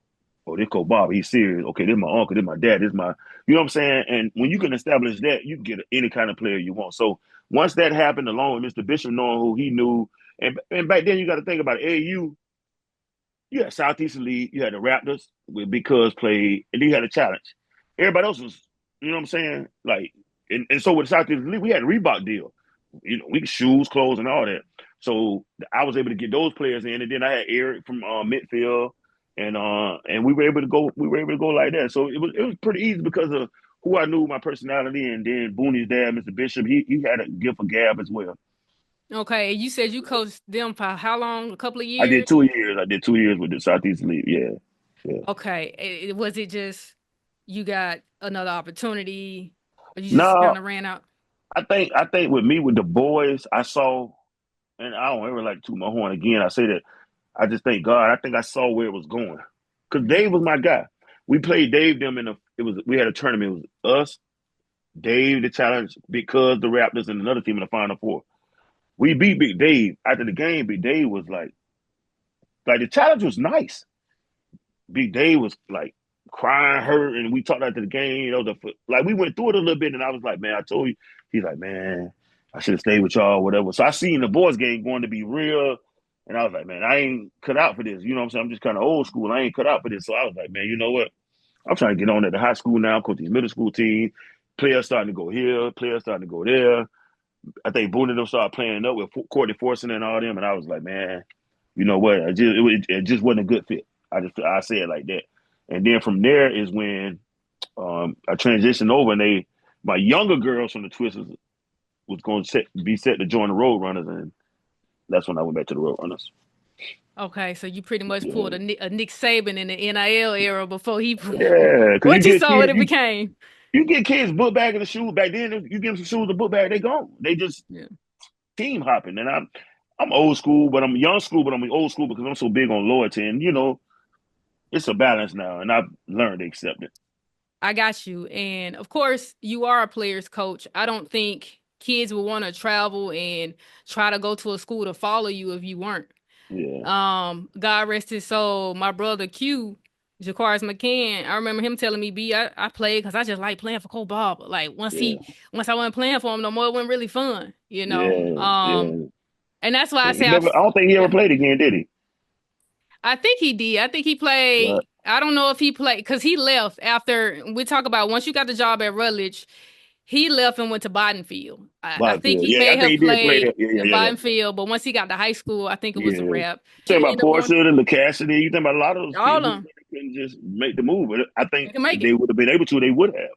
oh, this Coach Bob, he's serious. Okay, this is my uncle, this is my dad, this is my, you know what I'm saying? And when you can establish that, you can get any kind of player you want. So once that happened, along with Mr. Bishop knowing who he knew, and back then you got to think about it, AAU, you had Southeast Elite, you had the Raptors with Big Cuz played, and then you had a challenge. Everybody else was, you know what I'm saying? Like, and so with Southeast Elite, we had a Reebok deal. You know, we could shoes, clothes, and all that. So I was able to get those players in, and then I had Eric from Midfield, and we were able to go. We were able to go like that. So it was pretty easy because of who I knew, my personality, and then Booney's dad, Mr. Bishop, he had a gift of gab as well. Okay, you said you coached them for how long? A couple of I did years? 2 years. I did 2 years with the Southeast Elite. Yeah, yeah. Okay. Was it just you got another opportunity or you just No, kind of ran out? I think with me with the boys, I saw, and I don't ever like to toot my horn again. I say that I just thank God. I think I saw where it was going because Mhm. Dave was my guy. We played Dave them in a. It was we had a tournament. It was us, Dave, the challenge, because the Raptors and another team in the Final Four. We beat Big Dave after the game. Big Dave was like the challenge was nice. Big Dave was like crying, hurt, and we talked after the game. You know, like we went through it a little bit, and I was like, man, I told you. He's like, man, I should have stayed with y'all, whatever. So I seen the boys game going to be real, and I was like, man, I ain't cut out for this. You know what I'm saying? I'm just kind of old school. I ain't cut out for this. So I was like, man, you know what? I'm trying to get on at the high school now, coach these middle school teams. Players starting to go here, players starting to go there. I think Boone and them started playing up with Courtney Forson and all them, and I was like, man, you know what? It just wasn't a good fit. I say it like that. And then from there is when I transitioned over, and my younger girls from the Twisters was going to be set to join the Roadrunners, and that's when I went back to the Roadrunners. Okay, so you pretty much Yeah, pulled a Nick Saban in the NIL era before he yeah, because what you saw what it became. you get kids book bag and the shoes back then. If you give them some shoes, a book bag, they gone. They just Yeah. team hopping, and I'm old school, but I'm young school, but I'm old school because I'm so big on loyalty, and you know it's a balance now, and I've learned to accept it. I got you. And of course, you are a player's coach. I don't think kids would want to travel and try to go to a school to follow you if you weren't. Yeah, God rest his soul. My brother Q Jaquarius McCann, I remember him telling me, B, I played because I just like playing for Coach Barber. Like Yeah, once I wasn't playing for him no more, it wasn't really fun, you know. yeah, yeah. And that's why I And he say never. I don't think he ever yeah, played again, did he? I think he did. I think he Right. played. I don't know if he played because he left after we talk about once you got the job at Rutledge, he left and went to Bidenfield. I think Butterfield. he Yeah, I may think have he did play played that. Yeah, yeah, in yeah, yeah. Bidenfield, but once he got to high school, I think it was a Yeah. wrap. Think And he about ended up going Portia and the Cassidy. You think about a lot of those all of kids who them. couldn't just make the move. But I They think can make if they it. would have been able to, they would have.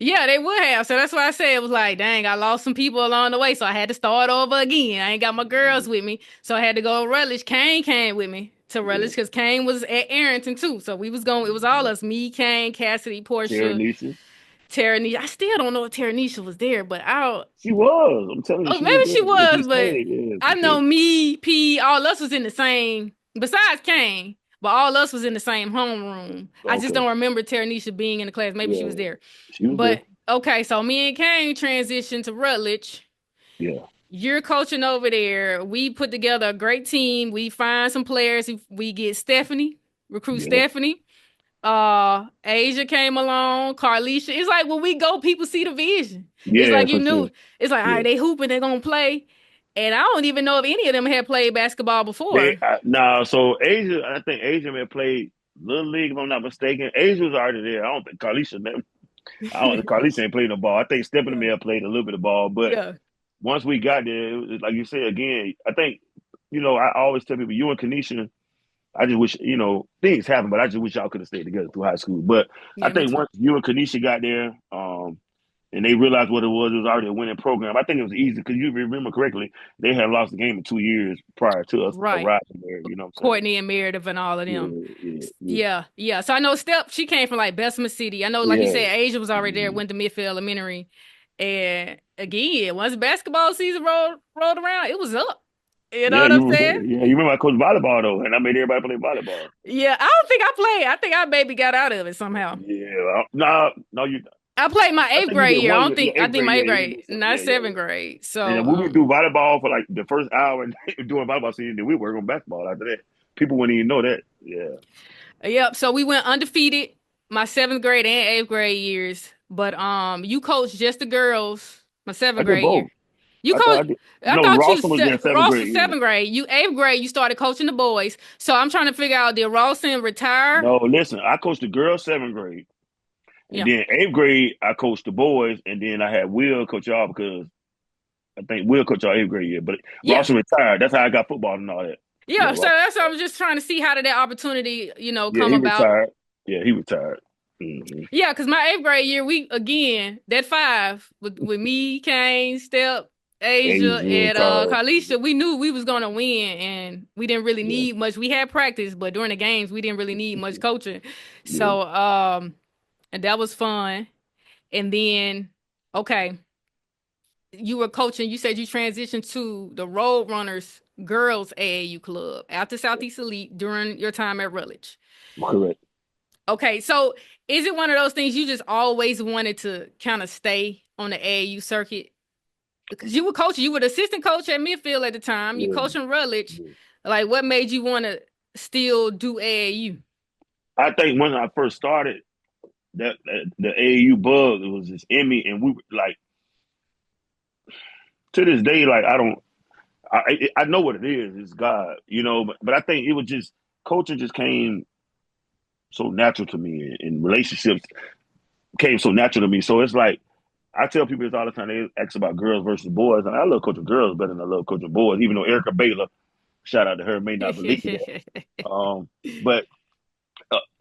Yeah, they would have. So that's why I said it was like, dang, I lost some people along the way, so I had to start over again. I ain't got my girls with me, so I had to go to Rutledge. Kane came with me to Rutledge Yeah. because Kane was at Arrington too. So we was going. It was all Yeah. us: me, Kane, Cassidy, Portia, Nisha. Taranisha. I still don't know if Taranisha was there, but I don't. She was. I'm telling you, Oh, she was maybe there. she Yeah, she was, but stayed. Yeah, I she know stayed. me, P, all us was in the same. Besides Kane, but all us was in the same homeroom. I just Okay. don't remember Taranisha being in the class. Maybe she was Yeah, there. she was there. But okay, so me and Kane transitioned to Rutledge. Yeah. You're coaching over there. We put together a great team. We find some players. We get Stephanie, recruit Yeah. Stephanie. Asia came along, Carlisha. It's like when we go, people see the vision. It's Yeah, like you for sure. knew. It's like, all Yeah. right, they hooping, they're gonna play. And I don't even know if any of them had played basketball They before. now so Asia. I think Asia may have played Little League if I'm not mistaken. Asia was already there. I don't think Carlisha never. I don't. Carlisha ain't played no ball. I think Stephanie Yeah. may have played a little bit of ball, but Yeah. once we got there, it was, like you said again. I think I always tell people you and Kanisha. I just wish things happen, but I just wish y'all could have stayed together through high school. But I Yeah, me think too. once you and Kanisha got there, and they realized what it was already a winning program. I think it was easy because you remember correctly, they had lost the game in 2 years prior to us Right. arriving there. You know what I'm saying? Courtney and Meredith and all of them. Yeah, yeah, yeah, Yeah, yeah. So I know Steph, she came from like Bessemer City. I know, like you yeah. said, Asia was already there, Mhm. went to Midfield Elementary. And again, once basketball season rolled around, it was up. You know Yeah, what I'm saying? you remember I coached volleyball though, and I made everybody play volleyball. Yeah, I don't think I played. I think I maybe got out of it somehow. Yeah, no, no, you. I played my I eighth think you grade did year. I one don't year, yeah, think I eighth think grade. my Yeah, eighth you did grade, something. not Yeah, yeah, seventh yeah. grade. And So then we would do volleyball for like the first hour and doing volleyball season. Then we work on basketball after that. People wouldn't even know that. Yeah, yep. So we went undefeated my seventh grade and eighth grade years. But you coached just the girls my I seventh did grade year. both. You I thought I coach. did. I No, thought you Ralston was there seventh Ross was grade. Yeah. seventh grade. You eighth grade. You started coaching the boys. So I'm trying to figure out did Rawson retire? No, listen, I coached the girls seventh grade, and Yeah. then eighth grade I coached the boys, and then I had Will coach y'all because I think Will coach y'all eighth grade year. But Yeah. Ralston retired. That's how I got football and all that. Yeah, Yeah. So Ralston that's what I retired. was just trying to see how did that opportunity, Yeah, come he about. retired. Yeah, he retired. Hmm. Yeah, because my eighth grade year, we again that five with me, Kane, Step, Asia, Asia, and Carl. Carlisha, we knew we was gonna win, and we didn't really Yeah, need much. We had practice, but during the games, we didn't really need much coaching. yeah. So and that was fun. And then, okay, you were coaching. You said you transitioned to the Roadrunners Girls AAU club after Southeast Elite during your time at Rutledge. Correct. Okay, so is it one of those things you just always wanted to kind of stay on the AAU circuit? Because you were coaching, you were the assistant coach at Midfield at the time. You Yeah, coaching Rutledge. yeah. Like, what made you want to still do AAU? I think when I first started, that the AAU bug it was just in me, and we were like to this day, like I don't. I know what it is. It's God, but I think it was just coaching just came so natural to me, and relationships came so natural to me. So it's like I tell people this all the time. They ask about girls versus boys, and I love coaching girls better than I love coaching boys. Even though Erica Baylor, shout out to her, may not believe that. But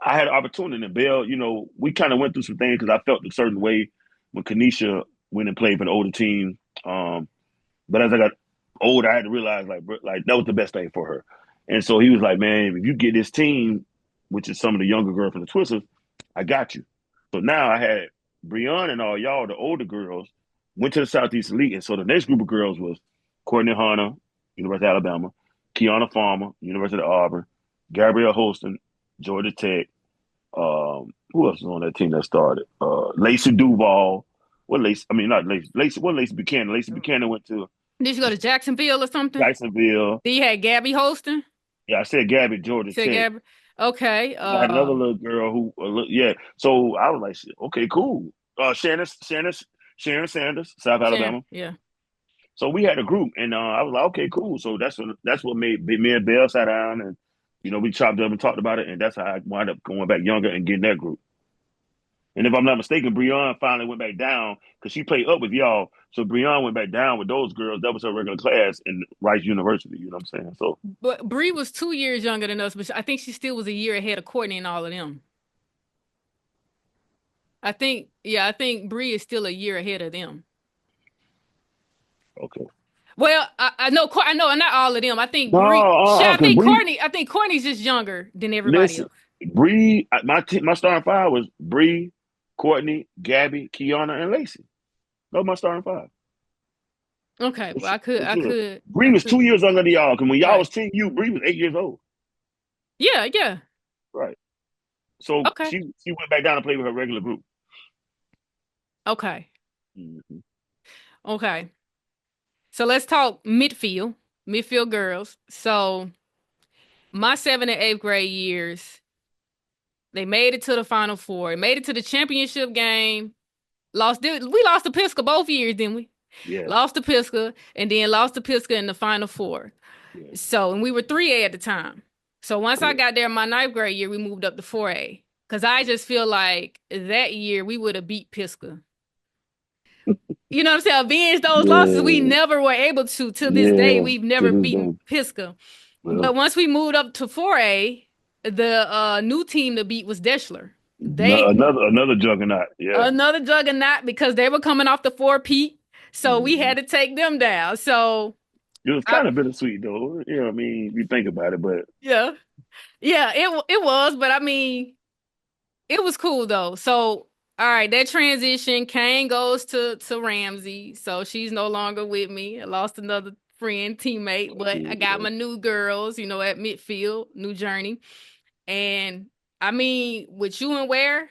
I had an opportunity in Bell. We kind of went through some things because I felt a certain way when Kanisha went and played for the older team. But as I got older, I had to realize like that was the best thing for her. And so he was like, "Man, if you get this team, which is some of the younger girls from the Twisters, I got you." So now I had Breon and all y'all, the older girls, went to the Southeast Elite. And so the next group of girls was Courtney Hunter, University of Alabama, Kiana Farmer, University of Auburn, Gabrielle Holston, Georgia Tech. Who else was on that team that started? Lacey Duval. What Lacey? I mean, not Lacey. Lacey. What Lacey Buchanan? Lacey Buchanan went to Did you go to Jacksonville or something? Jacksonville. Then you had Gabby Holston. Yeah, I said Gabby, You Georgia said Tech. Gabby. Okay. I had another little girl who, yeah. So I was like, shit, okay, cool. Sharon Sanders, South Sharon. Alabama. Yeah. So we had a group, and I was like, okay, cool. So that's what made me and Bell sat down, and we chopped up and talked about it, and that's how I wound up going back younger and getting that group. And if I'm not mistaken, Breon finally went back down because she played up with y'all. So Breon went back down with those girls. That was her regular class in Rice University. You know what I'm saying? So But Bree was 2 years younger than us, but I think she still was a year ahead of Courtney and all of them. I think Bree is still a year ahead of them. okay. Well, I know, not all of them. I think No, because Bree, I think Courtney's just younger than everybody listen, else. Bree, my starting five was Bree, Courtney, Gabby, Kiana, and Lacey. Those were my starting five. Okay, For well, sure. For sure. I Bree was could, 2 years younger than y'all. Because when y'all right? was 10U, Bree was 8 years old. Yeah, yeah. Right. So Okay, she went back down and played with her regular group. okay, Mm-hmm. okay. So let's talk midfield girls. So my 7th and 8th grade years, they made it to the Final Four, made it to the championship game. We lost to Pisca both years, didn't we? Yeah. Lost to Pisca and then lost to Pisca in the Final Four. Yeah. So, and we were 3A at the time. So once I Correct. got there, my ninth grade year, we moved up to 4A. Because I just feel like that year we would have beat Pisca. You know what I'm saying? Avenge those losses we Yeah. never were able to. To this day, Yeah. we've To never this beaten day. Pisca. Well, But once we moved up to 4A, the new team to beat was Deschler. They another juggernaut. Yeah. another juggernaut because they were coming off the 4 peat. So we Hmm. had to take them down. So It was I kind of bittersweet though. You know what I mean? If you think about it, but yeah. Yeah, it was, but I mean, it was cool though. So, all right, that transition, Kane goes to Ramsey, so she's no longer with me. I lost another friend, teammate, but I got yeah, my new girls, at midfield, new journey. And I mean, with you and Ware,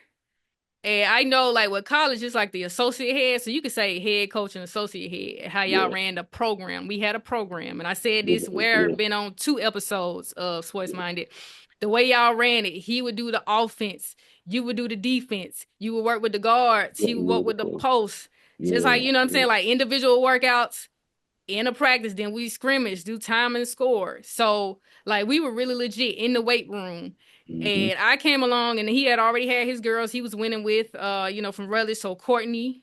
and I know, like, with college, it's like the associate head. So you could say head coach and associate head, how y'all yeah, ran the program. We had a program. And I said yeah, this where yeah, been on 2 episodes of Sports Minded. The way y'all ran it, he would do the offense. You would do the defense. You would work with the guards. yeah, He would work yeah, with the posts. Just yeah, like, you know what I'm yeah. saying? Like individual workouts in a practice, then we scrimmage, do time and score. So like we were really legit in the weight room. Mm-hmm. And I came along and he had already had his girls he was winning with from Rutledge. So Courtney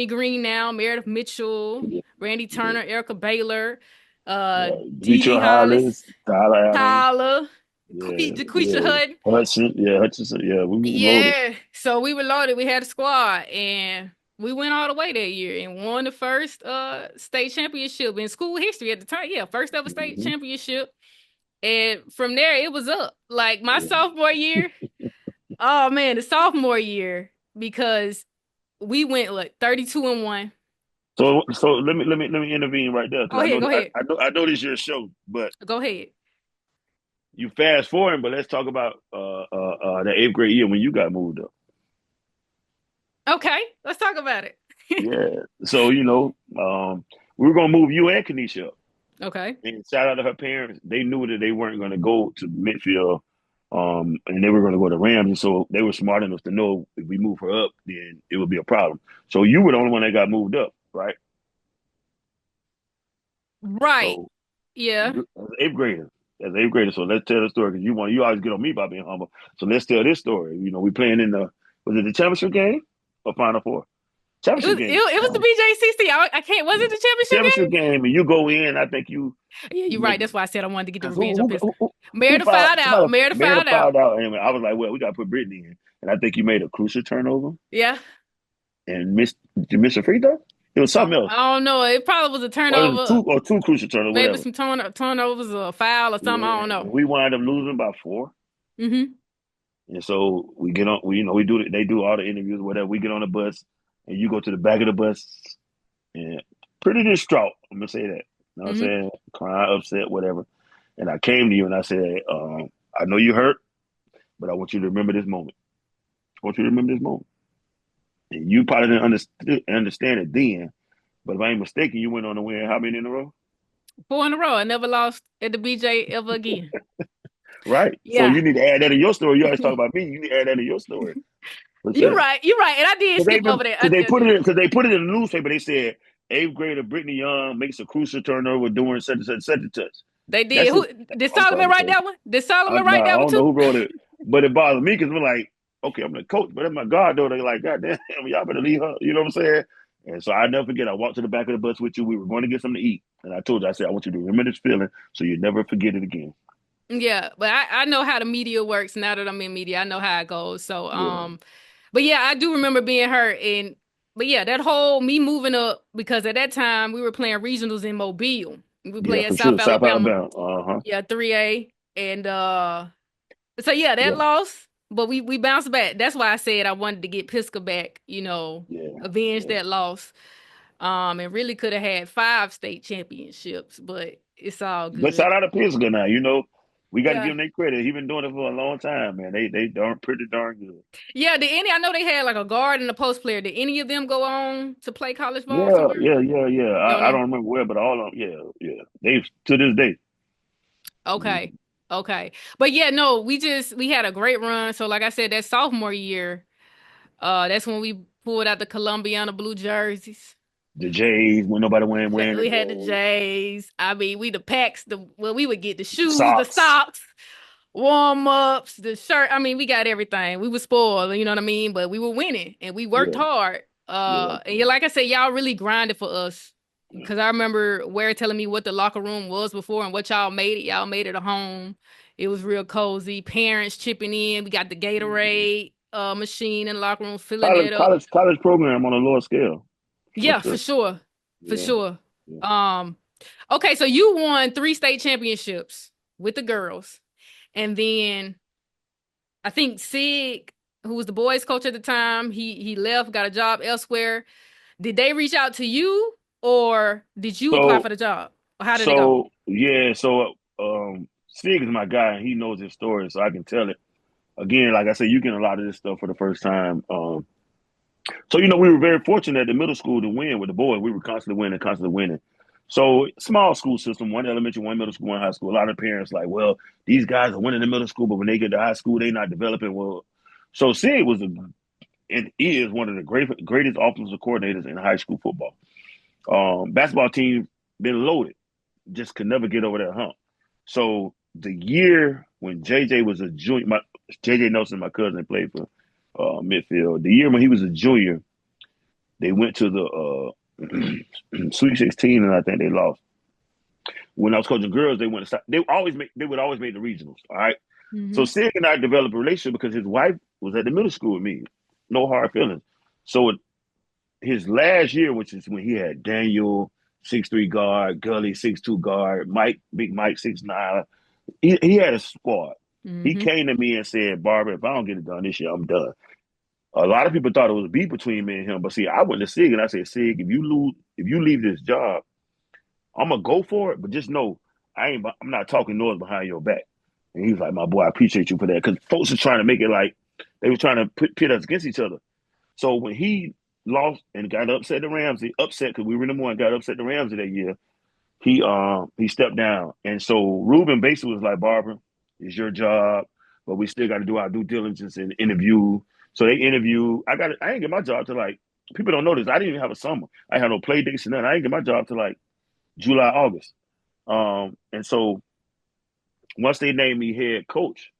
Green now, Meredith Mitchell, Yeah, Randy yeah, Turner, Erica Baylor, Dee Dee Demetria Hollis, Hollis, Tyler Adams, Tyler, yeah, Jaquisha yeah, Hutton. Hutchinson, yeah, we were loaded. Yeah. So we were loaded. We had a squad and we went all the way that year and won the first state championship in school history at the time. Yeah, first ever state Mm-hmm. championship. And from there it was up. Like my Yeah. sophomore year, oh man, the sophomore year, because we went like 32-1. So let me intervene right there because Go ahead, go ahead. I know this is your show, but Go ahead. you fast forward, but let's talk about the eighth grade year when you got moved up. Okay, let's talk about it. Yeah. So, we were gonna move you and Kanisha up. Okay. And shout out to her parents. They knew that they weren't gonna go to Midfield, and they were gonna go to Rams. And so they were smart enough to know if we move her up, then it would be a problem. So you were the only one that got moved up, right? Right. So Yeah. as eighth grader. As eighth grader. So let's tell the story because you always get on me about being humble. So let's tell this story. We playing in the was it the championship game or Final Four? Championship game. It was the BJCC. I can't. Was Yeah. it the championship Championship game? game, and you go in. I think Yeah, you're you right. make That's why I said I wanted to get the because revenge on Pisco. who Meredith fouled? fouled out. Somebody Meredith may have fouled out. fouled out, and I was like, well, we got to put Brittany in, and I think you made a crucial turnover Yeah. and missed. Did you miss a free throw? It was something else, I don't know. It probably was a or it was turnover, two crucial turnovers, maybe whatever. some turnovers or a foul or something. I Yeah, don't know. and we wound up losing by four, Mm-hmm. and so we get on. We do they do all the interviews, whatever. We get on the bus, and you go to the back of the bus, and pretty distraught. I'm gonna say that. You know what I'm Mm-hmm. saying? Crying, upset, whatever. And I came to you and I said, I know you hurt, but I want you to remember this moment. I want you to remember this moment. And you probably didn't understand it then, but if I ain't mistaken, you went on to win how many in a row? 4 in a row. I never lost at the BJ ever again. Right. So Yeah, you need to add that in your story. You always talk about me. You need to add that in your story. For you're sure. right. You're right. And I did Because they, skip over that. I did. because they put it in the newspaper. They said eighth grader Brittany Young makes a crucial turnover during such and such, such and such. They did. That's it. Who did I'm sorry Solomon to write cut. that one? Did Solomon No, write I that one don't know too? who wrote it, but it bothered me because we're like, okay, I'm the coach, but that's my goddaughter. Like, goddamn, y'all better leave her. You know what I'm saying? And so I never forget. I walked to the back of the bus with you. We were going to get something to eat, and I told you, I said, I want you to remember this feeling so you never forget it again. Yeah, but I know how the media works now that I'm in media. I know how it goes. So Yeah, but yeah, I do remember being hurt and but yeah, that whole me moving up because at that time we were playing regionals in Mobile. We yeah, play at for South sure. South Alabama. Alabama. Uh huh. Yeah, 3A. And so yeah, that Yeah, loss, but we bounced back. That's why I said I wanted to get Pisca back, yeah, avenge yeah. that loss. And really could have had 5 state championships, but it's all But good. shout out to Pinson now. You know, we got to give Yeah. him their credit. He been doing it for a long time, man. They darn pretty darn good. Yeah, I know they had like a guard and a post player. Did any of them go on to play college ball Yeah, somewhere? yeah, yeah, yeah. You don't I know? don't remember where, but all of them, yeah, yeah. They to this day. Okay. Mhm. Okay. But yeah, no, we had a great run. So like I said, that sophomore year, that's when we pulled out the Columbiana blue jerseys. The Jays when nobody wearing We had the the J's. I mean, we the packs, we would get the shoes, the socks. socks, warm ups, the shirt. I mean, we got everything. We were spoiled, you know what I mean? But we were winning and we worked Yeah, hard. yeah, And yeah, like I said, y'all really grinded for us. Cause I remember Ware telling me what the locker room was before and what y'all made it. Y'all made it a home. It was real cozy. Parents chipping in. We got the yeah. Gatorade machine in the locker room, filling it up. College program on a lower scale for Yeah, for sure. sure. For Yeah, sure. yeah. Um, okay, so you won 3 state championships with the girls. And then I think Sig, who was the boys coach at the time, he left, got a job elsewhere. Did they reach out to you or did you apply So for the job? Or how did it go? yeah, Sig is my guy and he knows his story, so I can tell it. Again, like I said, you get a lot of this stuff for the first time. So we were very fortunate at the middle school to win with the boys. We were constantly winning, constantly winning. So small school system, one elementary, one middle school, one high school. A lot of parents like, well, these guys are winning the middle school, but when they get to high school, they're not developing well. So Sid was and is one of the greatest offensive coordinators in high school football. Basketball team been loaded, just could never get over that hump. So the year when JJ was a junior, JJ Nelson, my cousin, played for midfield. The year when he was a junior, they went to the Sweet 16, and I think they lost. When I was coaching girls, they went. They would always make the regionals. All right. So Mm-hmm. Sid and I developed a relationship because his wife was at the middle school with me. No hard feelings. So his last year, which is when he had Daniel 6'3" guard, Gully 6'2" guard, Mike Big Mike 6'9". He had a squad. He Mm-hmm. came to me and said, "Barber, if I don't get it done this year, I'm done." A lot of people thought it was a beef between me and him, but see, I went to Sig and I said, Sig, if you leave this job, I'm gonna go for it, but just know I'm not talking noise behind your back. And he was like, my boy, I appreciate you for that. Because folks are trying to make it like they were trying to pit us against each other. So when he lost and got upset the Ramsey, upset because we were number one, got upset the Ramsey that year, he stepped down. And so Ruben basically was like, Barbara, it's your job, but we still got to do our due diligence and interview. So they interview. I didn't get my job to like people don't know this. I didn't even have a summer. I had no play dates and nothing. I didn't get my job to like July, August. And so once they named me head coach,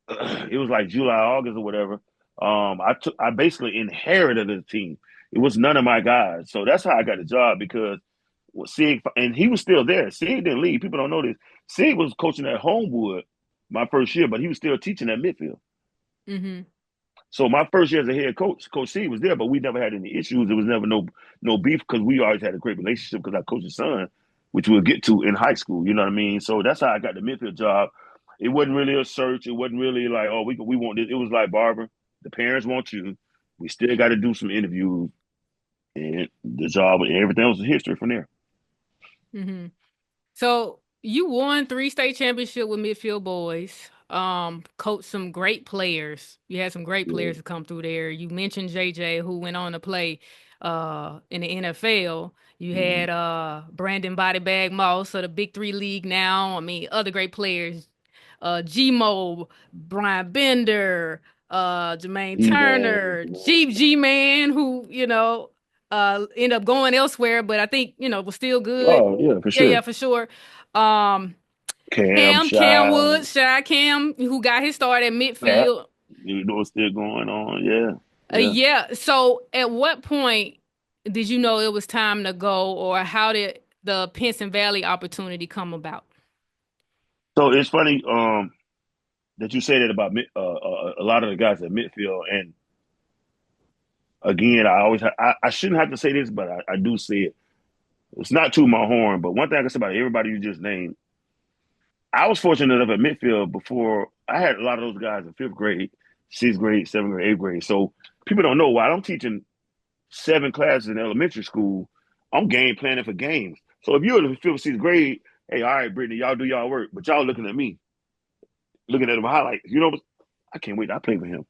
it was like July, August or whatever. I basically inherited the team. It was none of my guys. So that's how I got the job because Sig and he was still there. Sig didn't leave. People don't know this. Sig was coaching at Homewood my first year, but he was still teaching at midfield. Mm-hmm. So my first year as a head coach, Coach C was there, but we never had any issues. There was never no beef because we always had a great relationship because I coached his son, which we'll get to in high school. You know what I mean? So that's how I got the midfield job. It wasn't really a search. It wasn't really like, oh, we want this. It was like, Barbara, the parents want you. We still got to do some interviews, and the job and everything was history from there. Mm-hmm. So you won 3 state championship with Midfield Boys. Coached some great players. You had some great Yeah. players to come through there. You mentioned JJ, who went on to play in the NFL. You Mm-hmm. had Brandon Body Bag Moss of the Big Three League now. I mean, other great players. G-Mo, Brian Bender, Jermaine G-Man, Turner, you know. Chief G-Man, who, ended up going elsewhere, but I think, was still good. Oh, yeah, for Yeah, yeah, sure. for sure. Um, Cam, Cam Shy, Woods, Shy Cam, who got his start at Pat, midfield. you know what's still going on. Yeah, yeah. Yeah. So at what point did you know it was time to go, or how did the Pinson Valley opportunity come about? So it's funny that you say that about a lot of the guys at midfield. And again, I shouldn't have to say this, but I do say it. It's not to my horn, but one thing I can say about everybody you just named, I was fortunate enough at midfield before I had a lot of those guys in fifth grade, sixth grade, seventh grade, eighth grade. So people don't know why I'm teaching 7 classes in elementary school. I'm game planning for games. So if you're in the fifth, sixth grade, hey, all right, Brittany, y'all do y'all work, but y'all looking at me, looking at the highlights. I can't wait. I play with him.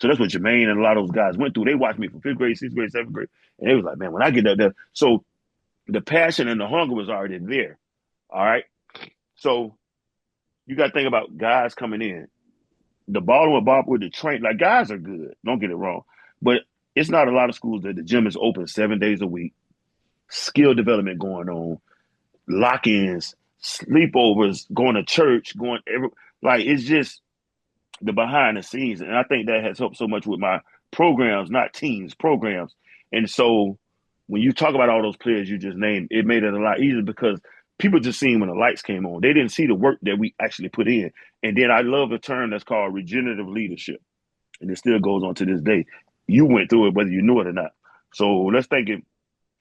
So that's what Jermaine and a lot of those guys went through. They watched me from fifth grade, sixth grade, seventh grade, and they was like, man, when I get up there, so the passion and the hunger was already there. All right. So you got to think about guys coming in. The Ballin with Bob with the train, like guys are good. Don't get it wrong, but it's not a lot of schools that the gym is open 7 days a week. Skill development going on, lock-ins, sleepovers, going to church, like it's just the behind the scenes, and I think that has helped so much with my programs, not teams, programs. And so when you talk about all those players you just named, it made it a lot easier because people just seen when the lights came on. They didn't see the work that we actually put in. And then I love the term that's called regenerative leadership, and it still goes on to this day. You went through it whether you knew it or not. So let's think if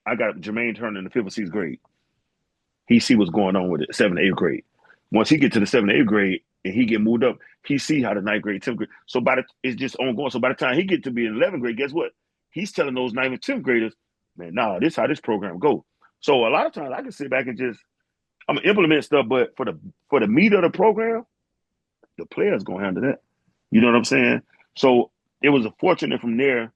I got Jermaine Turner in the fifth or sixth grade. He see what's going on with it, seventh, eighth grade. Once he get to the seventh, eighth grade, and he get moved up, he see how the ninth grade, 10th grade. So it's just ongoing. So by the time he get to be in 11th grade, guess what? He's telling those ninth and 10th graders, man, nah, this how this program go. So a lot of times I can sit back and just I'm gonna implement stuff, but for the meat of the program, the players gonna handle that. You know what I'm saying? So it was fortunate from there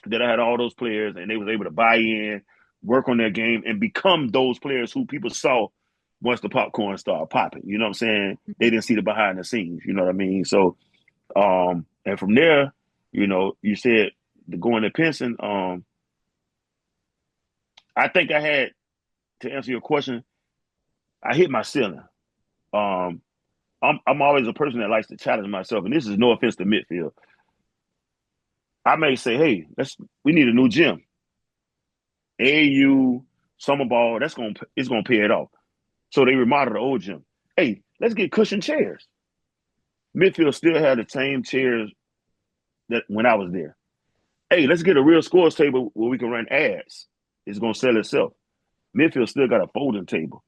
that I had all those players and they was able to buy in, work on their game, and become those players who people saw once the popcorn started popping. You know what I'm saying? They didn't see the behind the scenes. You know what I mean? So, and from there, you said going to Pinson. I think I had to answer your question. I hit my ceiling. Um, I'm always a person that likes to challenge myself, and this is no offense to midfield. I may say, hey, we need a new gym. AAU, summer ball, it's gonna pay it off. So they remodeled the old gym. Hey, let's get cushioned chairs. Midfield still had the same chairs that when I was there. Hey, let's get a real scores table where we can run ads. It's gonna sell itself. Midfield still got a folding table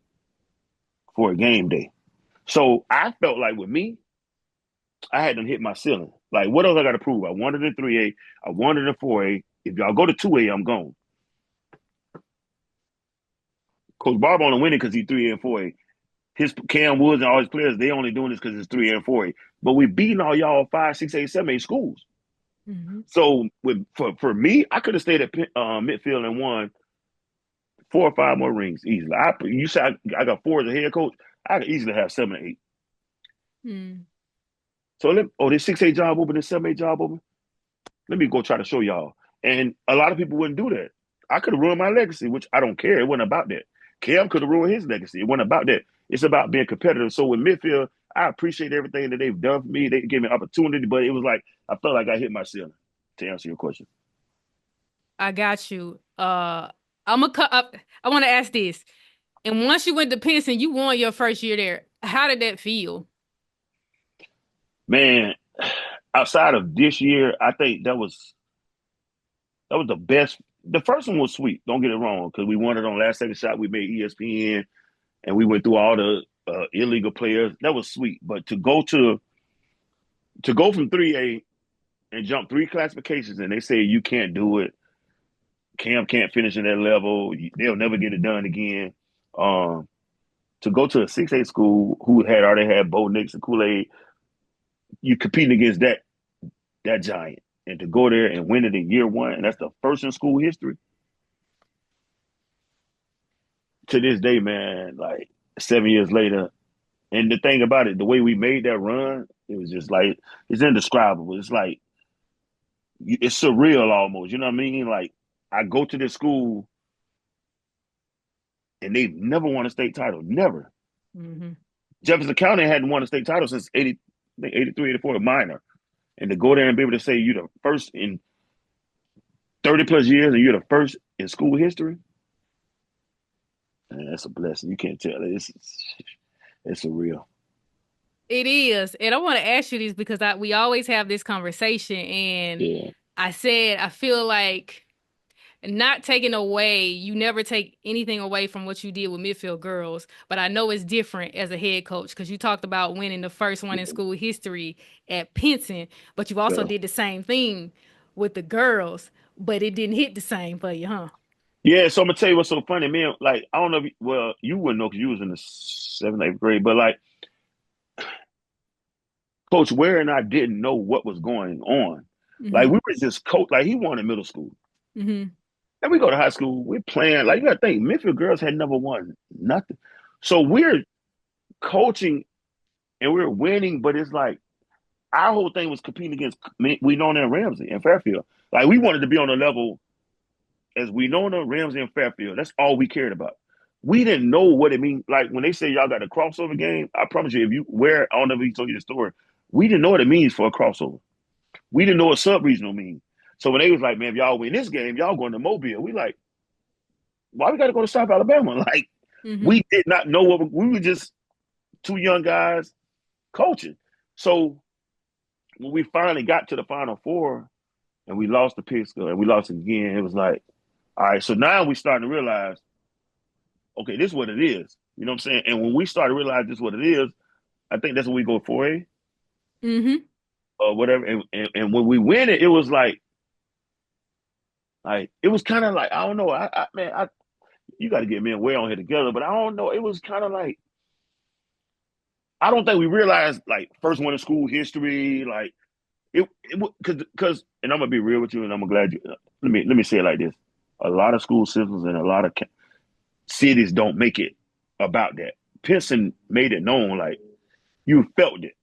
for a game day. So I felt like with me, I had to hit my ceiling. Like, what else I got to prove? I wanted a 3A. I wanted a 4A. If y'all go to 2A, I'm gone. Coach Barber only winning because he's 3A and 4A. His Cam Woods and all his players, they only doing this because it's 3A and 4A. But we beating all y'all 5, 6A, 7A schools. Hmm. So for me, I could have stayed at midfield and won 4 or 5 more rings easily. You said I got 4 as a head coach. I could easily have 7 or 8. Hmm. So this 6A job open, this 7A job open. Let me go try to show y'all. And a lot of people wouldn't do that. I could have ruined my legacy, which I don't care. It wasn't about that. Cam could have ruined his legacy. It wasn't about that. It's about being competitive. So with midfield, I appreciate everything that they've done for me. They gave me opportunity, but it was like I felt like I hit my ceiling. To answer your question, I got you. I'm a. I want to ask this. And once you went to Pinson, you won your first year there. How did that feel? man, outside of this year, I think that was the best. The first one was sweet. Don't get it wrong, because we won it on last second shot. We made ESPN, and we went through all the illegal players. That was sweet. But to go from 3A and jump 3 classifications, and they say you can't do it. Cam can't finish in that level. They'll never get it done again. Um, to go to a 6A school who had already had Bo Nix and Kool Aid, you competing against that giant, and to go there and win it in year one, and that's the first in school history. To this day, man, like 7 years later, And the thing about it, the way we made that run, it was just like it's indescribable. It's like it's surreal almost. You know what I mean? Like I go to this school and they've never won a state title, never. Mm-hmm. Jefferson County hadn't won a state title since 80, I think 83, 84, a minor. And to go there and be able to say you're the first in 30 plus years and you're the first in school history, man, that's a blessing. You can't tell. It's surreal. It is. And I want to ask you this because we always have this conversation. And Yeah. I said, I feel like not taking away, you never take anything away from what you did with Midfield Girls, but I know it's different as a head coach because you talked about winning the first one in school history at Pinson, but you also Yeah. did the same thing with the girls, but it didn't hit the same for you, huh? Yeah, so I'm gonna tell you what's so funny, man. Like, I don't know if well, you wouldn't know because you was in the seventh, eighth grade, but like Coach Ware and I didn't know what was going on. Like Mm-hmm. we were just coach, like he won in middle school. Mm-hmm. And we go to high school, we're playing, like you gotta think, Midfield Girls had never won nothing. So we're coaching and we're winning, but it's like our whole thing was competing against we know and Ramsey and Fairfield. Like we wanted to be on a level as we know Ramsey and Fairfield. That's all we cared about. We didn't know what it means. Like when they say y'all got a crossover game, I promise you, if you where I don't know if he told you the story, we didn't know what it means for a crossover. We didn't know what sub-regional means. So when they was like, man, if y'all win this game, y'all going to Mobile. We like, why we got to go to South Alabama? Like, Mm-hmm. we did not know what we were just two young guys coaching. So when we finally got to the Final Four and we lost to Pittsburgh and we lost again, it was like, all right, so now we starting to realize, okay, this is what it is. You know what I'm saying? And when we started to realize this is what it is, I think that's when we go 4A Mm-hmm. or whatever. And when we win it, it was like it was kind of like I don't know. Man, you got to get me and Way on here together, but I don't know. It was kind of like I don't think we realized like first one in school history, like it because and I'm gonna be real with you, and I'm glad you let me say it like this: a lot of school systems and a lot of cities don't make it about that. Pinson made it known, like you felt it.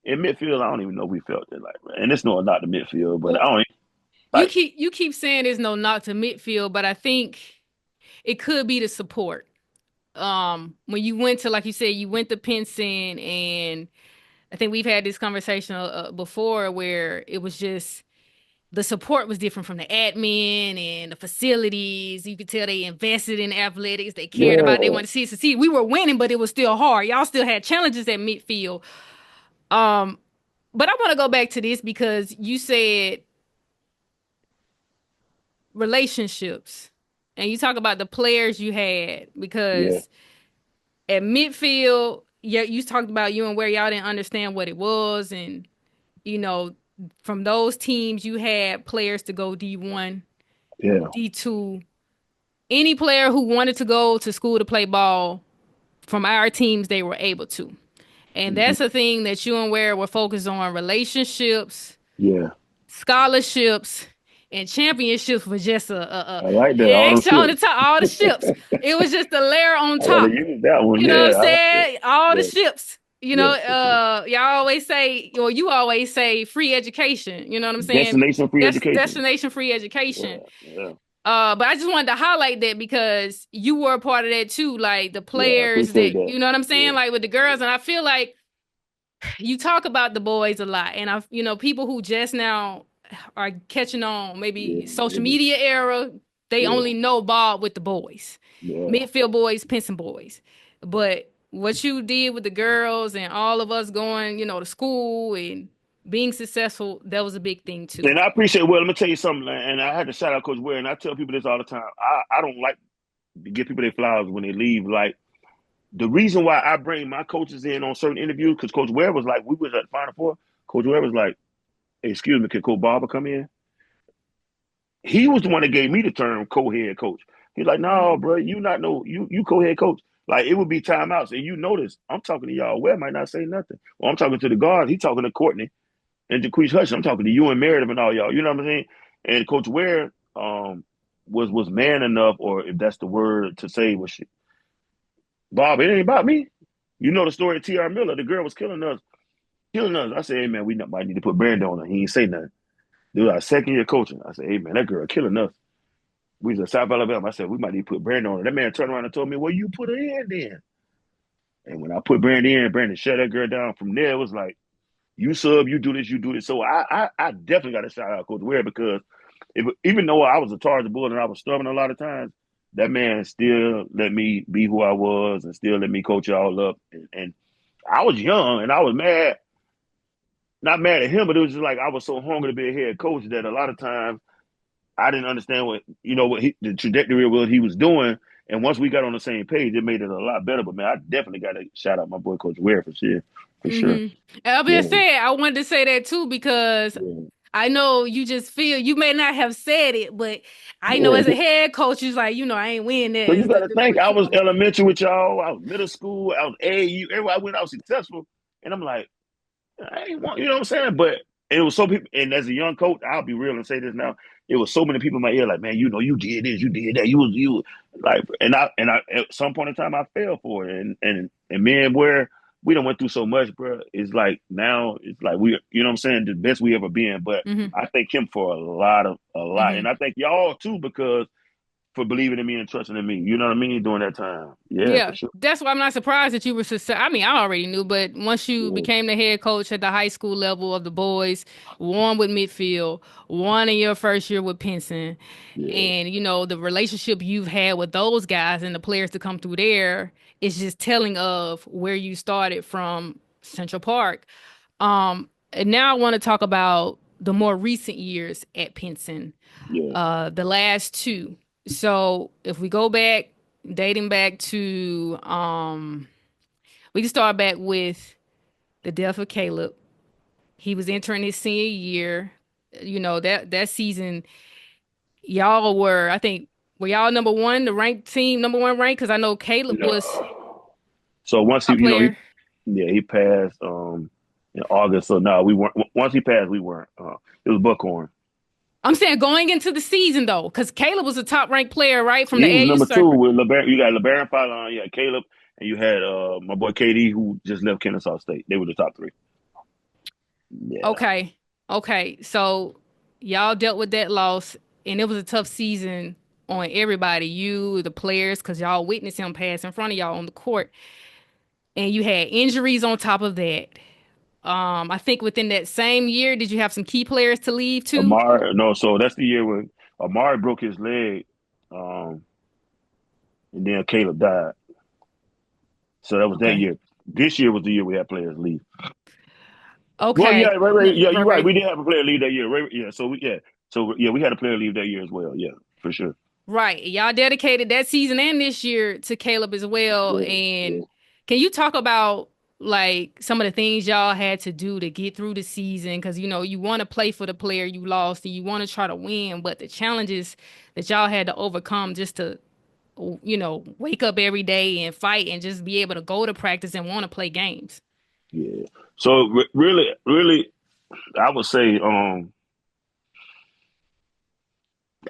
In midfield, I don't even know we felt it, like, man. And it's not the midfield, but I Well, don't you like, keep saying there's no knock to midfield, but I think it could be the support. When you went to, like you said, you went to Pinson, and I think we've had this conversation before where it was just the support was different from the admin and the facilities. You could tell they invested in athletics. They cared about it. They yeah, wanted to see it succeed. We were winning, but it was still hard. Y'all still had challenges at midfield. Um, but I want to go back to this because you said relationships and you talk about the players you had yeah, because at midfield, yeah, you talked about you and where y'all didn't understand what it was, and you know, from those teams, you had players to go D1, yeah, D2. Any player who wanted to go to school to play ball from our teams, they were able to. And hmm that's a thing that you and Ware were focused on relationships, yeah. scholarships, and championships was just I like that. All them extra on the ships. top, all the ships. It was just a layer on I gotta top. use that one. You know what I'm Yeah, I like that. saying? All the Yeah, ships. yeah, for sure. Y'all always say, or you always say free education. You know what I'm saying? Destination free education. Destination free Yeah, education. yeah, But I just wanted to highlight that because you were a part of that too, like the yeah. I players appreciate that, that. you know what I'm Yeah, saying? Like with the girls. And I feel like you talk about the boys a lot. And people who just now are catching on, yeah, maybe social yeah, media era, they yeah, only know ball with the boys, yeah. Midfield Boys, Pinson Boys. But what you did with the girls and all of us going, to school and being successful, that was a big thing too. And I appreciate. Well, let me tell you something. And I had to shout out Coach Ware, and I tell people this all the time. I don't like to give people their flowers when they leave. Like the reason why I bring my coaches in on certain interviews because Coach Ware was like, we was at Final Four. Coach Ware was like, hey, excuse me, can Coach Barber come in? He was the one that gave me the term co-head coach. He's like, no, bro, you not know you co-head coach. Like it would be timeouts, and you notice I'm talking to y'all. Ware might not say nothing. Well, I'm talking to the guards. He talking to Courtney and Jaquees Hush. I'm talking to you and Meredith and all y'all. You know what I'm saying? And Coach Ware was man enough, or if that's the word to say, was shit. Bob, it ain't about me. You know the story of T.R. Miller. The girl was killing us, killing us. I said, hey man, we might need to put Brandon on her. He ain't say nothing. Dude, our second year coaching. I said, hey man, that girl killing us. We was in South Alabama. I said, we might need to put Brandon on her. That man turned around and told me, well, you put her in then. And when I put Brandon in, Brandon shut that girl down. From there, it was like, you sub, you do this, you do this. So I definitely got to shout out Coach Ware because even though I was a target bull and I was stubborn a lot of times, that man still let me be who I was and still let me coach y'all up. And I was young and I was mad, not mad at him, but it was just like I was so hungry to be a head coach that a lot of times I didn't understand the trajectory of what he was doing. And once we got on the same page, it made it a lot better. But man, I definitely got to shout out my boy Coach Ware for sure, for sure. I'll be Yeah, saying I wanted to say that too because yeah, I know you just feel you may not have said it, but I know as a yeah. head coach, you're like, I ain't winning that. So you It's got to the think, I was curriculum. elementary with y'all, I was middle school, I was AAU, everywhere I went, I was successful. And I'm like, I ain't want, you know what I'm saying? But it was so people, and as a young coach, I'll be real and say this now. It was so many people in my ear, like, man, you did this, you did that, you like, and I at some point in time I fell for it, and man, where we done went through so much, bro. It's like now it's like we, you know what I'm saying, the best we ever been. But Hmm. I thank him for a lot, Hmm. and I thank y'all too because for believing in me and trusting in me. You know what I mean? During that time, yeah, for Yeah, sure. that's why I'm not surprised that you were success. I mean, I already knew, but once you Yeah, became the head coach at the high school level of the boys, won with Midfield, won in your first year with Pinson, yeah, and the relationship you've had with those guys and the players to come through there is just telling of where you started from Central Park. And now I want to talk about the more recent years at Pinson, yeah, the last two. So if we go back, dating back to, we can start back with the death of Caleb. He was entering his senior year. That season, y'all were, I think, were y'all number one, the ranked team, number one ranked? Because I know Caleb was no. So once he, top player. he passed in August. So no, we weren't. Once he passed, we weren't. It was Buckhorn. I'm saying going into the season though, because Caleb was a top ranked player, right, from the He was AAU number two circuit. with LeBaron. You got LeBaron Fallon, you had Caleb, and you had my boy KD who just left Kennesaw State. They were the top three. Yeah, Okay. Okay. So y'all dealt with that loss, and it was a tough season on everybody, you, the players, because y'all witnessed him pass in front of y'all on the court. And you had injuries on top of that. I think within that same year, did you have some key players to leave too? Amari. No, so that's the year when Amari broke his leg, um, and then Caleb died. So that was that Okay. year. This year was the year we had players leave. Well, yeah, Okay. right. Yeah, you're right. Right. We did have a player leave that year. Right, yeah, so we had a player leave that year as well. Yeah, for sure. Right. Y'all dedicated that season and this year to Caleb as well. Yeah, yeah, And can you talk about like some of the things y'all had to do to get through the season? Because you want to play for the player you lost and you want to try to win, but the challenges that y'all had to overcome just to, wake up every day and fight and just be able to go to practice and want to play games. yeah. So really, I would say,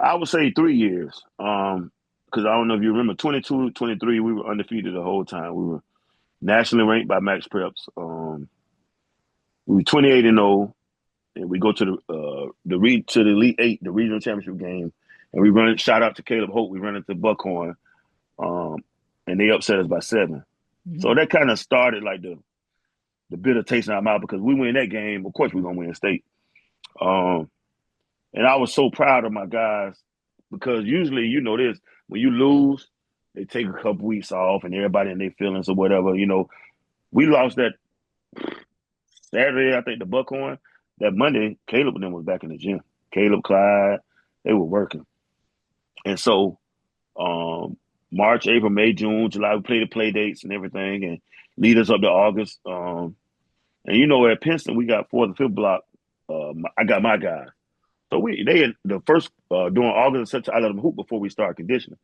I would say 3 years. Because I don't know if you remember, 22, 23, we were undefeated the whole time. We were nationally ranked by Max Preps. We were 28-0, and we go to the Elite Eight, the regional championship game, and we run. Shout out to Caleb Hope. We run into Buckhorn, um, and they upset us by 7. Mhm. So that kind of started like the bitter taste in our mouth because we win that game. Of course, we're gonna win state. Um, and I was so proud of my guys because usually, you know this, when you lose, they take a couple weeks off and everybody in their feelings or whatever. We lost that Saturday, I think, the Buckhorn. That Monday, Caleb and them was back in the gym. Caleb, Clyde, they were working. And so um, March, April, May, June, July, we played the play dates and everything and lead us up to August. And at Pinson, we got fourth and fifth block. I got my guy. So they had the first during August and September, I let them hoop before we start conditioning.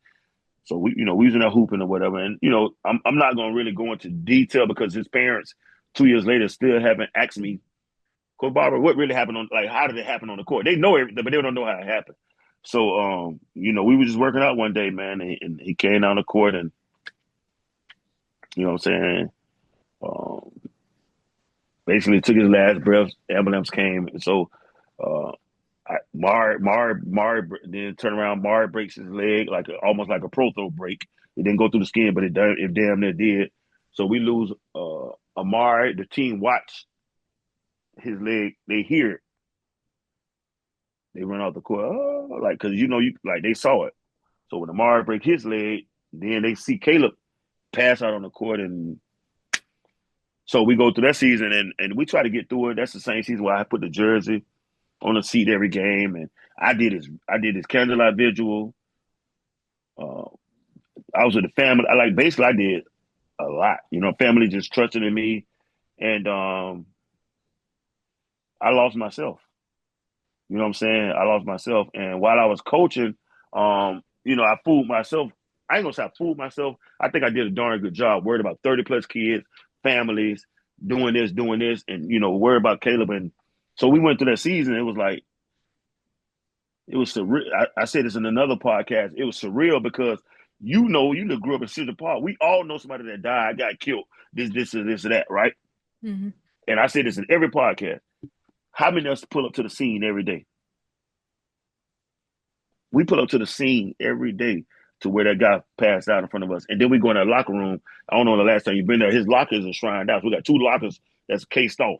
So we was in there hooping or whatever. And I'm not gonna really go into detail because his parents 2 years later still haven't asked me, Coach Barber, what really happened how did it happen on the court? They know everything, but they don't know how it happened. So we were just working out one day, man, and he came down the court and you know what I'm saying, Um, Basically took his last breath. Ambulance came, and so uh, Mar then turn around. Mar breaks his leg like almost like a protho break. It didn't go through the skin, but it damn near did. So we lose Amari. The team watch his leg. They hear it. They run off the court. Oh, like because you like they saw it. So when Amari break his leg, then they see Caleb pass out on the court, and so we go through that season, and we try to get through it. That's the same season where I put the jersey on the seat every game, and I did his candlelight visual. Uh, I was with the family. I did a lot. Family just trusted in me, and I lost myself. You know what I'm saying? I lost myself, and while I was coaching, I fooled myself. I ain't gonna say I fooled myself. I think I did a darn good job. Worried about 30 plus kids, families, doing this, and worried about Caleb. And so we went through that season. It was like it was surreal. I said this in another podcast. It was surreal because you grew up in Central Park. We all know somebody that died, got killed, this, or this, or that, right? Mm-hmm. And I say this in every podcast. How many of us pull up to the scene every day? We pull up to the scene every day to where that guy passed out in front of us. And then we go in that locker room. I don't know the last time you've been there. His locker is enshrined out. So we got two lockers that's cased off.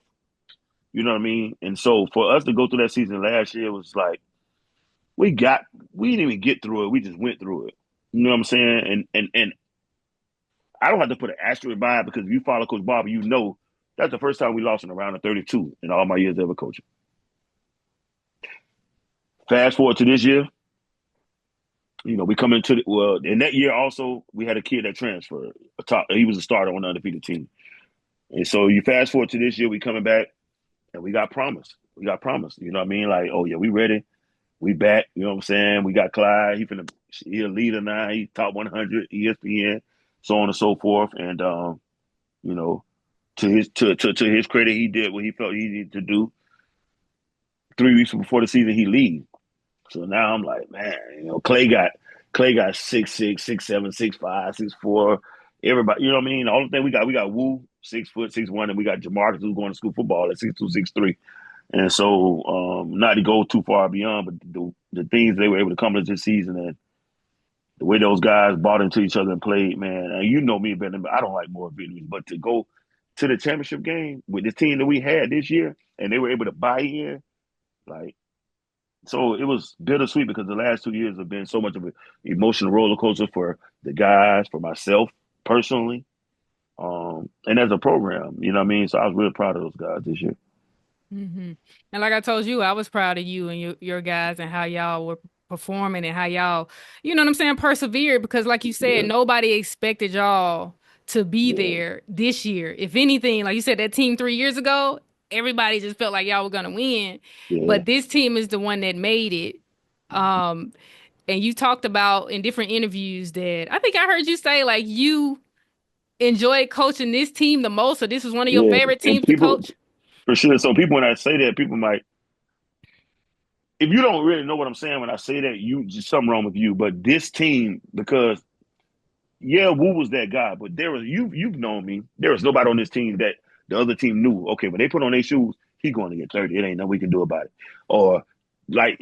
You know what I mean? And so for us to go through that season last year, it was like we didn't even get through it. We just went through it. You know what I'm saying? And I don't have to put an asterisk by it because if you follow Coach Barber, you know that's the first time we lost in a round of 32 in all my years ever coaching. Fast forward to this year, we come into in that year also we had a kid that transferred. He was a starter on the undefeated team, and so you fast forward to this year, we coming back and we got promised. We got promised. You know what I mean? Like, oh yeah, we ready. We back. You know what I'm saying? We got Clyde. He a leader now. He top 100 ESPN, so on and so forth. And you know, to his credit, he did what he felt he needed to do. 3 weeks before the season, he leave. So now I'm like, man, Clay got 6'6", 6'7", 6'5", 6'4". Everybody, you know what I mean? The only thing we got Wu 6', 6'1", and we got Jamarcus who's going to school football at 6'2", 6'3". And so, not to go too far beyond, but the things they were able to accomplish this season and the way those guys bought into each other and played, man. And you know me better than I don't like more victories, but to go to the championship game with the team that we had this year, and they were able to buy in, like. So it was bittersweet because the last 2 years have been so much of an emotional roller coaster for the guys, for myself personally, and as a program. You know what I mean? So I was really proud of those guys this year. Mm-hmm. And like I told you, I was proud of you and your guys and how y'all were performing and how y'all, you know what I'm saying, persevered because like you said, Yeah, nobody expected y'all to be yeah, there this year. If anything, like you said, that team 3 years ago, everybody just felt like y'all were gonna win. yeah, But this team is the one that made it. Um, and you talked about in different interviews that I think I heard you say like you enjoyed coaching this team the most, so this was one of your yeah. favorite And teams to people, coach. for sure. So people, when I say that, people might, if you don't really know what I'm saying when I say that, you just something wrong with you. But this team, because yeah, Wu was that guy, but you've known me. There was nobody on this team that the other team knew. Okay, when they put on their shoes, he going to get 30. It ain't nothing we can do about it. Or like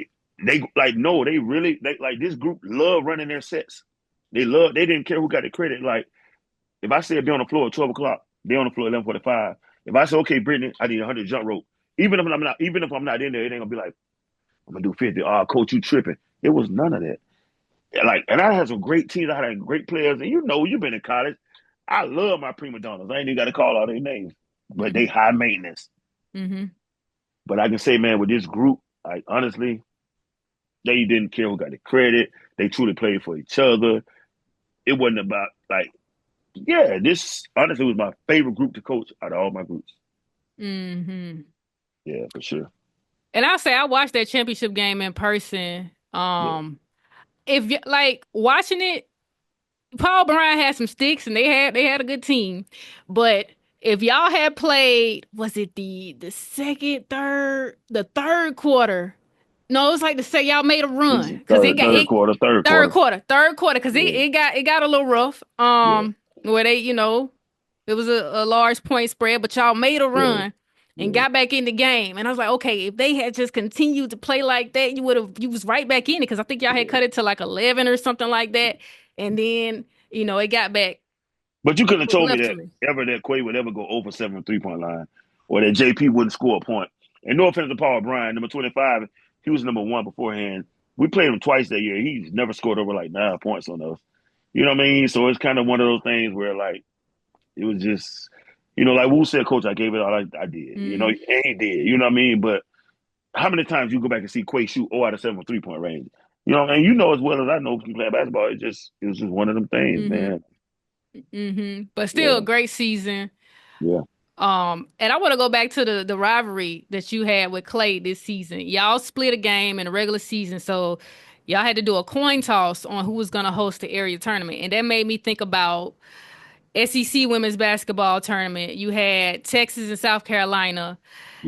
no, they really like this group love running their sets. They didn't care who got the credit. Like if I said be on the floor at 12 o'clock, they on the floor at 11:45. If I say okay, Brittany, I need 100 jump rope. Even if I'm not in there, it ain't gonna be like I'm gonna do 50. Oh, coach, you tripping? It was none of that. Like, and I had some great teams. I had great players, and you've been in college. I love my prima donnas. I ain't even got to call all their names, but they high maintenance. Mm-hmm. But I can say, man, with this group, like honestly, they didn't care who got the credit. They truly played for each other. It wasn't about like, yeah, this honestly was my favorite group to coach out of all my groups. Mm-hmm. Yeah, for sure. And I'll say I watched that championship game in person. Yeah, If you like watching it, Paul Bryan had some sticks and they had a good team. But if y'all had played, was it the second, the third quarter? No, it was like to say y'all made a it's run the because it third got third it quarter, third third quarter. quarter, third quarter because it, Yeah, it got it got a little rough. yeah, Where they It was a large point spread, but y'all made a Yeah, run and yeah, got back in the game. And I was like, okay, if they had just continued to play like that, you was right back in it because I think y'all had yeah. cut it to like 11 or something like that. And then, it got back. But you couldn't have What was told me left that to me. that Quay would ever go over 7 3-point line, or that JP wouldn't score a point. And no offense to Paul Bryan, number 25, he was number one beforehand. We played him twice that year. He's never scored over like 9 points on us. You know what I mean? So it's kind of one of those things where like it was just, like Wu said, Coach, I gave it all I did. Mm-hmm. And he did. You know what I mean? But how many times you go back and see Quay shoot 0 out of 7 from 3-point range? And you know as well as I know from playing basketball, it was just one of them things, Mm-hmm. man. Mm-hmm. But still a Yeah, great season. yeah, And I want to go back to the rivalry that you had with Clay this season. Y'all split a game in the regular season, so y'all had to do a coin toss on who was going to host the area tournament, and that made me think about SEC women's basketball tournament. You had Texas and South Carolina.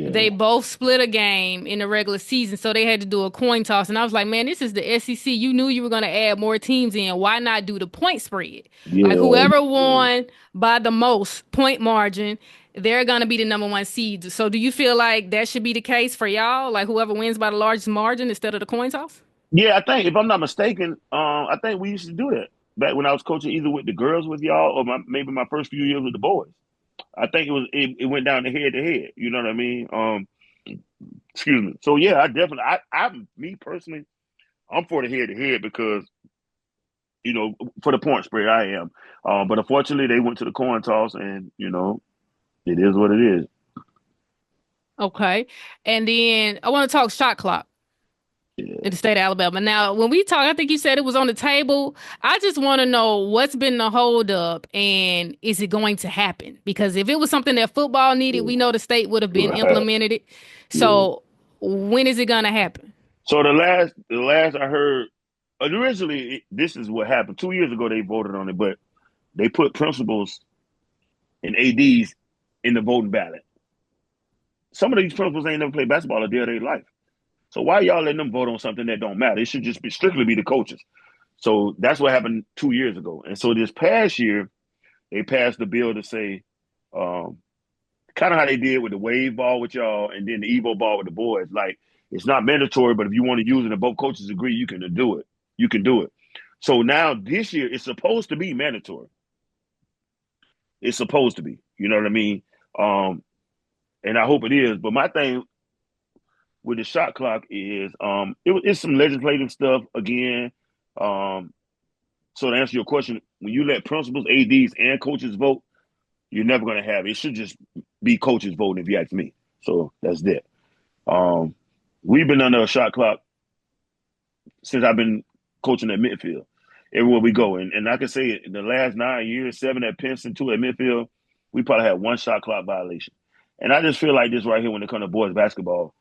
They yeah, both split a game in the regular season, so they had to do a coin toss. And I was like, man, this is the SEC. You knew you were going to add more teams in. Why not do the point spread? Like, yeah, whoever yeah. won by the most point margin, they're going to be the number one seed. So, do you feel like that should be the case for y'all? Like, whoever wins by the largest margin instead of the coin toss? Yeah, I think if I'm not mistaken, I think we used to do that back when I was coaching either with the girls with y'all or maybe my first few years with the boys. I think it went down to head to head. You know what I mean? Excuse me. So yeah, I definitely me personally, I'm for the head to head because for the point spread I am. But unfortunately they went to the coin toss and it is what it is. Okay. And then I want to talk shot clock in Yeah, the state of Alabama. Now, when we talk, I think you said it was on the table. I just want to know what's been the holdup and is it going to happen? Because if it was something that football needed, we yeah, know the state would have been right. implemented it. Yeah. So when is it going to happen? So the last I heard, originally this is what happened 2 years ago. They voted on it, but they put principals and ADs in the voting ballot. Some of these principals ain't never played basketball a day of their life. So why y'all letting them vote on something that don't matter? It should just be strictly be the coaches. So that's what happened 2 years ago. And so this past year, they passed the bill to say, um, kind of how they did with the wave ball with y'all and then the Evo ball with the boys. Like it's not mandatory, but if you want to use it and both coaches agree, you can do it. You can do it. So now this year, it's supposed to be mandatory. It's supposed to be. You know what I mean? Um, and I hope it is. But my thing with the shot clock is it's some legislative stuff again. Um, so to answer your question, when you let principals, ADs, and coaches vote, you're never going to have it. It should just be coaches voting, if you ask me. So that's that. Um, we've been under a shot clock since I've been coaching at midfield. Everywhere we go, and I can say it, in the last 9 years, 7 at Pinson, 2 at midfield, we probably had one shot clock violation. And I just feel like this right here when it comes to boys basketball.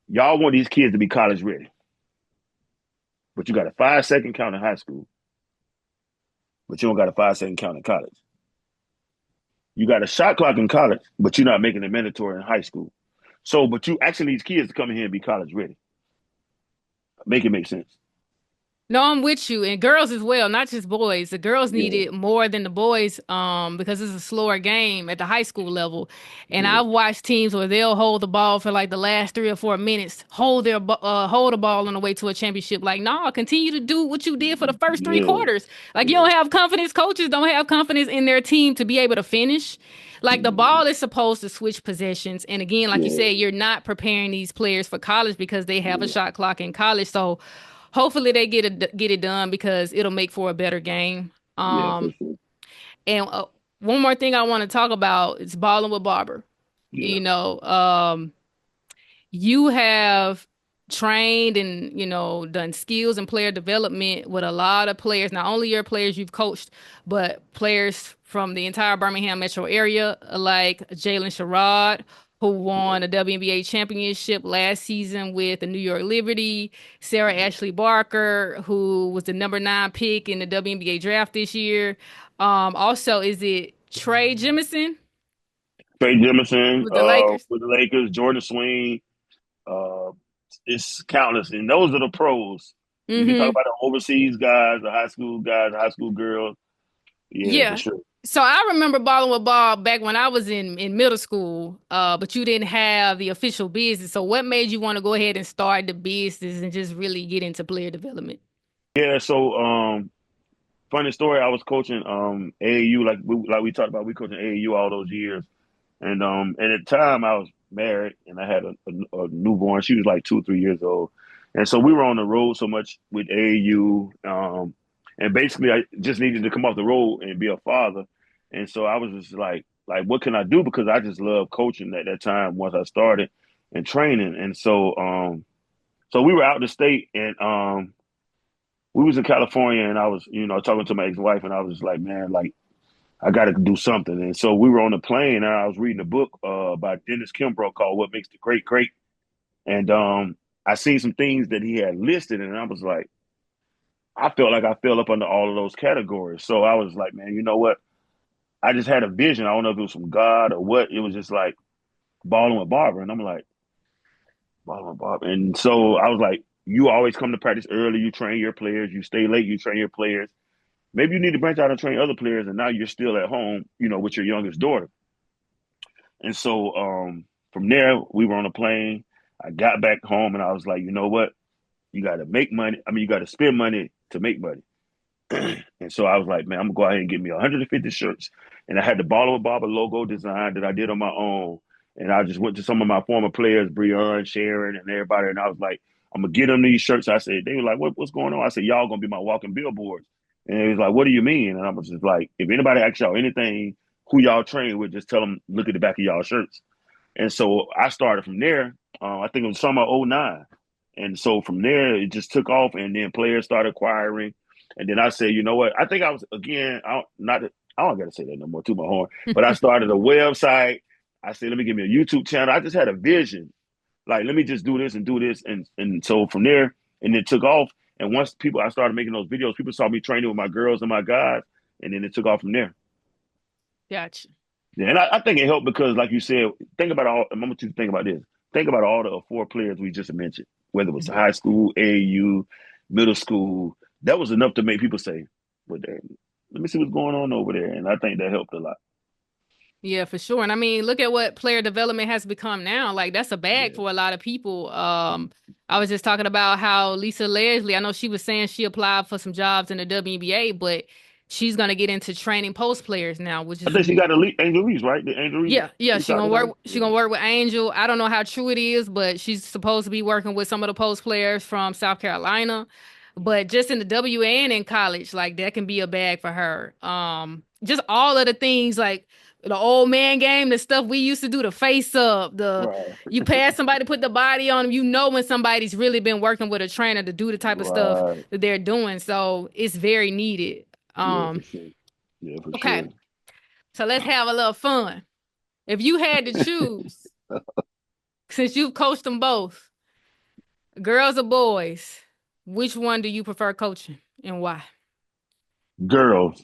Y'all want these kids to be college ready, but you got a 5 second count in high school, but you don't got a 5 second count in college. You got a shot clock in college, but you're not making it mandatory in high school. So, but you asking these kids to come in here and be college ready. Make it make sense. No, I'm with you. And girls as well, not just boys. The girls need Yeah, it more than the boys, because it's a slower game at the high school level. And yeah, I've watched teams where they'll hold the ball for like the last 3 or 4 minutes, hold the ball on the way to a championship. Like, nah, continue to do what you did for the first three yeah, quarters. Like, you yeah, don't have confidence. Coaches don't have confidence in their team to be able to finish. Like, the yeah, ball is supposed to switch possessions. And again, like you yeah, said, you're not preparing these players for college because they have a yeah, shot clock in college. So hopefully they get it done because it'll make for a better game. yeah, for sure. And one more thing I want to talk about is balling with Barber. Yeah, You know, you have trained and done skills and player development with a lot of players, not only your players you've coached, but players from the entire Birmingham metro area, like Jalen Sherrod, who won a WNBA championship last season with the New York Liberty, Sarah Ashley Barker, who was the number 9 pick in the WNBA draft this year. Also, is it Trey Jemison Trey Jemison with the Lakers? with the Lakers, Jordan Swing. Uh, it's countless, and those are the pros. You can talk Mm-hmm. about the overseas guys, the high school guys, the high school girls. Yeah, for Yeah. sure. So I remember balling with ball back when I was in middle school, but you didn't have the official business. So what made you want to go ahead and start the business and just really get into player development? Yeah, so funny story, I was coaching AAU like we talked about, we coaching AAU all those years. And at the time I was married and I had a newborn. She was like 2 or 3 years old. And so we were on the road so much with AAU. And basically I just needed to come off the road and be a father. And so I was just like what can I do? Because I just loved coaching at that time once I started and training. And so we were out the state and we was in California and I was, talking to my ex-wife and I was like, man, like I got to do something. And so we were on the plane and I was reading a book by Dennis Kimbrough called What Makes the Great Great. And I seen some things that he had listed and I was like, I felt like I fell up under all of those categories. So I was like, man, you know what? I just had a vision. I don't know if it was from God or what. It was just like balling with Barber. And I'm like, balling with Barber. And so I was like, you always come to practice early. You train your players. You stay late. You train your players. Maybe you need to branch out and train other players. And now you're still at home, with your youngest daughter. And so from there, we were on a plane. I got back home and I was like, you know what? You got to make money. I mean, you got to spend money to make money. And so I was like, man, I'm going to go ahead and get me 150 shirts. And I had the Ballin with Barber logo design that I did on my own. And I just went to some of my former players, Breon, Sharon, and everybody. And I was like, I'm going to get them these shirts. I said, they were like, what's going on? I said, y'all going to be my walking billboards. And he was like, what do you mean? And I was just like, if anybody asks y'all anything, who y'all train with, just tell them, look at the back of y'all shirts. And so I started from there. I think it was summer '09. And so from there, it just took off. And then players started acquiring. And then I said, you know what? I think I was, again, I don't got to say that no more to my horn, but I started a website. I said, let me give me a YouTube channel. I just had a vision. Like, let me just do this and do this. And so from there, and it took off. And once I started making those videos, people saw me training with my girls and my guys. And then it took off from there. Gotcha. Yeah, and I think it helped because, like you said, think about all. I'm going to think about this. Think about all the four players we just mentioned, whether it was high school, AAU, middle school. That was enough to make people say, "Well, let me see what's going on over there." And I think that helped a lot. Yeah, for sure. And I mean, look at what player development has become now. Like that's a bag Yeah, for a lot of people. I was just talking about how Lisa Leslie, I know she was saying she applied for some jobs in the WNBA, but she's gonna get into training post players now, which I is think she got Elite Angel Reese, right? The Angel Reese, yeah, we talked about it. she Yeah, gonna work with Angel. I don't know how true it is, but she's supposed to be working with some of the post players from South Carolina. But just in the W and in college, like that can be a bag for her. Just all of the things like the old man game, the stuff we used to do, the face up, the right, you pass somebody, put the body on them, you know when somebody's really been working with a trainer to do the type of stuff right. that they're doing. So it's very needed. Yeah, for sure. Yeah, for Okay, sure. so let's have a little fun. If you had to choose, since you've coached them both, girls or boys, which one do you prefer coaching and why? Girls,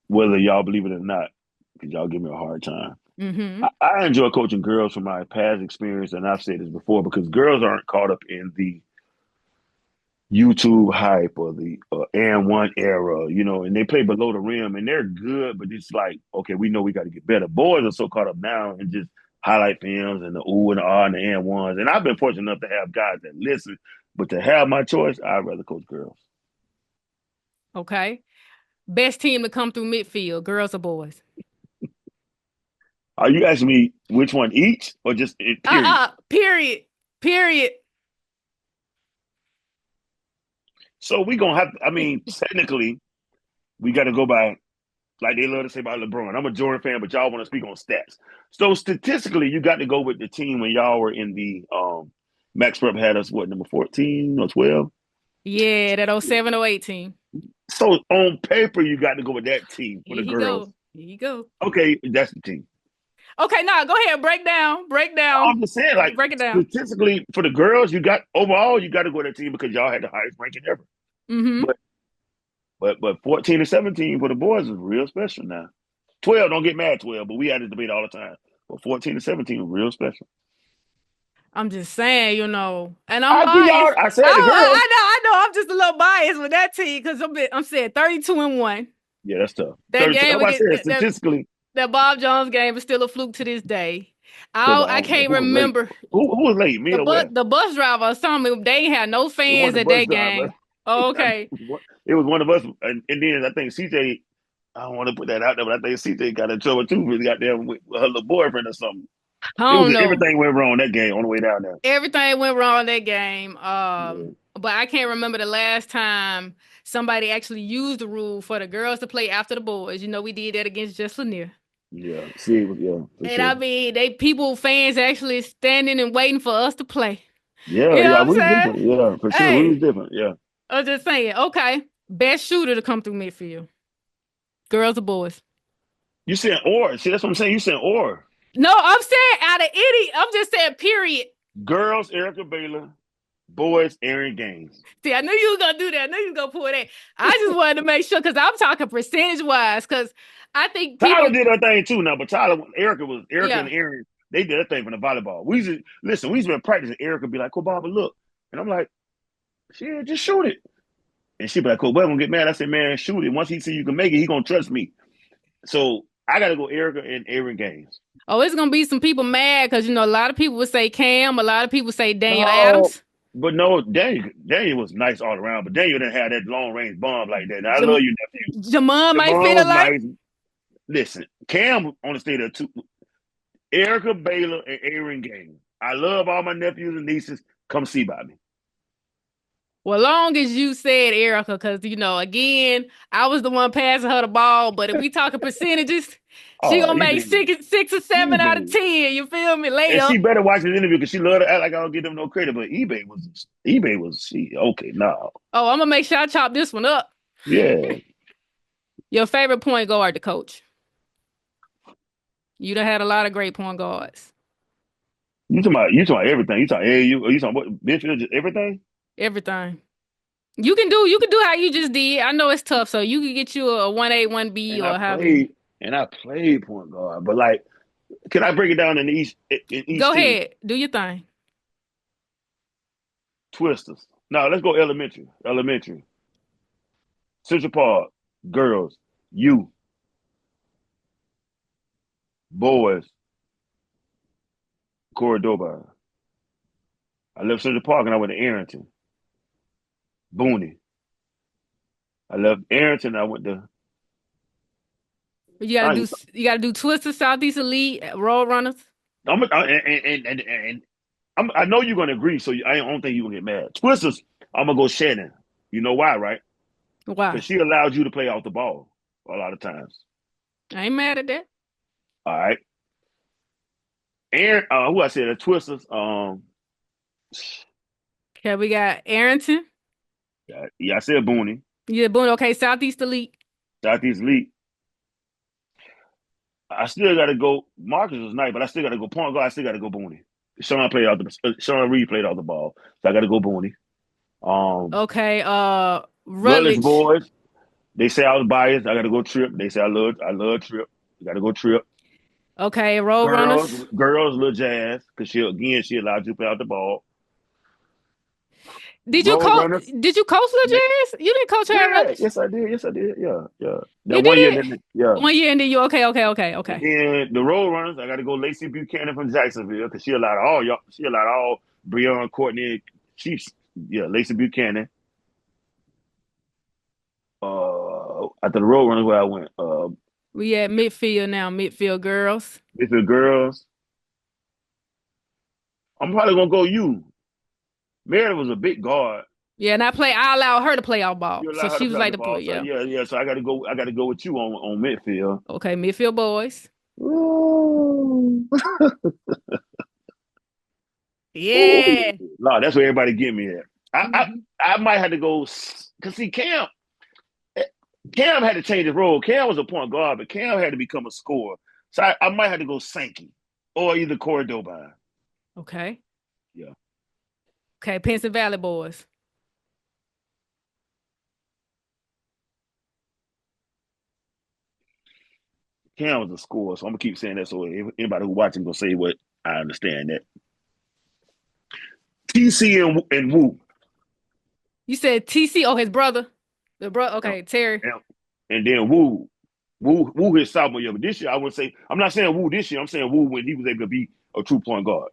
whether y'all believe it or not, because y'all give me a hard time. Mm-hmm. I enjoy coaching girls from my past experience, and I've said this before because girls aren't caught up in the YouTube hype or the and one era, and they play below the rim and they're good, but it's like, okay, we know we got to get better. Boys are so caught up now and just highlight films and the ooh and the ah and the and ones. And I've been fortunate enough to have guys that listen, but to have my choice, I'd rather coach girls. Okay. Best team to come through midfield, girls or boys? Are you asking me which one each or just period? Period. Period. So we gonna have. I mean, technically, we got to go by like they love to say about LeBron. I'm a Jordan fan, but y'all want to speak on stats. So statistically, you got to go with the team when y'all were in the Max Prep had us what number 14 or 12. Yeah, that 07 or 18. So on paper, you got to go with that team for Here the he girls. go. Here you go. Okay, that's the team. Okay, now go ahead. Break down. Break down. I'm just saying, like Break it down. statistically for the girls, you got overall, you got to go with that team because y'all had the highest ranking ever. Mm-hmm. But but 14 and 17 for the boys is real special now. 12, don't get mad, 12, but we had this debate all the time. But 14 and 17 is real special. I'm just saying, and I'm I give y'all. biased. I said the I girls. know. I'm just a little biased with that team because I'm saying 32 and 1. Yeah, that's tough. That 32. How game about I against said statistically? that Bob Jones game is still a fluke to this day. Hold I on, can't who was late? remember Who was late? Me or what? the bus driver or something. They ain't had no It wasn't fans the at bus that driver. game. Okay. It was one of us, and then I think CJ. I don't want to put that out there, but I think CJ got in trouble too with goddamn with her little boyfriend or something. I It was don't know. everything went wrong that game on the way down there. Everything went wrong that game. Yeah, But I can't remember the last time somebody actually used the rule for the girls to play after the boys. You know, we did that against Just Lanier. yeah. See, it was, yeah, for And I sure. mean, fans actually standing and waiting for us to play. Yeah, You know yeah, what I'm we was saying? different. Yeah, for sure, we was Hey, different. Yeah. I'm just saying, okay. Best shooter to come through midfield. Girls or boys? You said or. See, that's what I'm saying. You said or. No, I'm saying out of any, I'm just saying period. Girls, Erica Baylor. Boys, Aaron Gaines. See, I knew you were gonna do that. I knew you were gonna pull that. I just wanted to make sure because I'm talking percentage wise, because I think Tyler people, did her thing too now, but Erica and yeah. Aaron, they did their thing from the volleyball. We used to listen, we used to been practicing. Erica be like, "Cool, Barbara, look," and I'm like, "Shit, just shoot it." And she be like, "Cool, well, I'm gonna get mad." I said, "Man, shoot it. Once he see you can make it, he gonna trust me." So I gotta go Erica and Aaron Gaines. Oh, it's gonna be some people mad because you know a lot of people would say Cam, a lot of people say Daniel No, Adams. but no, Daniel was nice all around, but Daniel didn't have that long range bomb like that. Now, I love Jam- you, nephew. Jamon might Jamal feel was like. nice. Listen, Cam on the state of two. Erica Baylor and Aaron Gaines. I love all my nephews and nieces. Come see by me. Well, long as you said Erica, because you know, again, I was the one passing her the ball. But if we talking percentages, she Oh, gonna make eBay, six or seven out of eBay. 10. You feel me? And she Layup. better watch this interview because she love to act like I don't give them no credit. But eBay was she okay? No, Oh, I'm gonna make sure I chop this one up. yeah. Your favorite point guard to coach? You done had a lot of great point guards. You talking about everything. You talking AAU? Or you talking what? Midfield? Just everything? Everything. You can do how you just did. I know it's tough, so you can get you a 1A, 1B And or however you. I played point guard. But like, can I break it down in each Go team? ahead, do your thing. Twisters. Now let's go elementary. Elementary. Central Park. Girls. You. Boys. Cordoba. I left Central Park and I went to Arrington. Booney. I left Arrington. I went to. You gotta I, do you gotta do Twister, Southeast Elite, Roadrunners. I know you're gonna agree, so I don't think you're gonna get mad. Twisters, I'm gonna go Shannon. You know why, right? Why? Because she allowed you to play off the ball a lot of times. I ain't mad at that. All right. Aaron, who I said the Twisters, Okay, we got Arrington. yeah, I said Booney, Yeah, boom. Okay, Southeast Elite. Southeast Elite. I still gotta go. Marcus was nice, but I still gotta go point guard. I still gotta go Booney. Sean Reed played off the ball, so I gotta go Booney. Um, Okay, Rutledge Rutledge. boys. They say I was biased. I got to go Trip. They say I love Trip. You got to go Trip. Okay, Girls, Roadrunners. girls, little Jazz because she allowed you to play out the ball. Did you Road coach? runners. Did you coach Lil Yeah, Jazz? You didn't coach her at yeah, Rutledge. yes I did. Yes I did. Yeah, yeah. You That did one year, it yeah. 1 year, and then you And okay. then the Road Runners, I got to go Lacey Buchanan from Jacksonville because she allowed all y'all. She allowed all Breon, Courtney, Chiefs. Yeah, Lacey Buchanan. After the Road Runners, where I went. We at midfield now. Midfield girls. With the girls, I'm probably gonna go you. Meredith was a big guard. Yeah, and I allowed her to play out ball, You so allow her she to was play out like the the ball. point. So Yeah. yeah, yeah. So I got to go. I got to go with you on midfield. Okay, midfield boys. Ooh. Ooh. Yeah. No, that's where everybody get me at. I Mhm. I, I might have to go because see Cam had to change his role. Cam was a point guard, but Cam had to become a scorer. So I might have to go Sankey or either Cordoba. Okay. Yeah, Okay, Pinson Valley boys. Cam was a scorer, so I'm gonna keep saying that. So if anybody who watching gonna say what I understand that. TC and Wu You said TC. Oh, his brother. The brother. and, Okay, Terry. and then Woo his sophomore year. But this year, I would say I'm not saying Woo this year. I'm saying Woo when he was able to be a true point guard.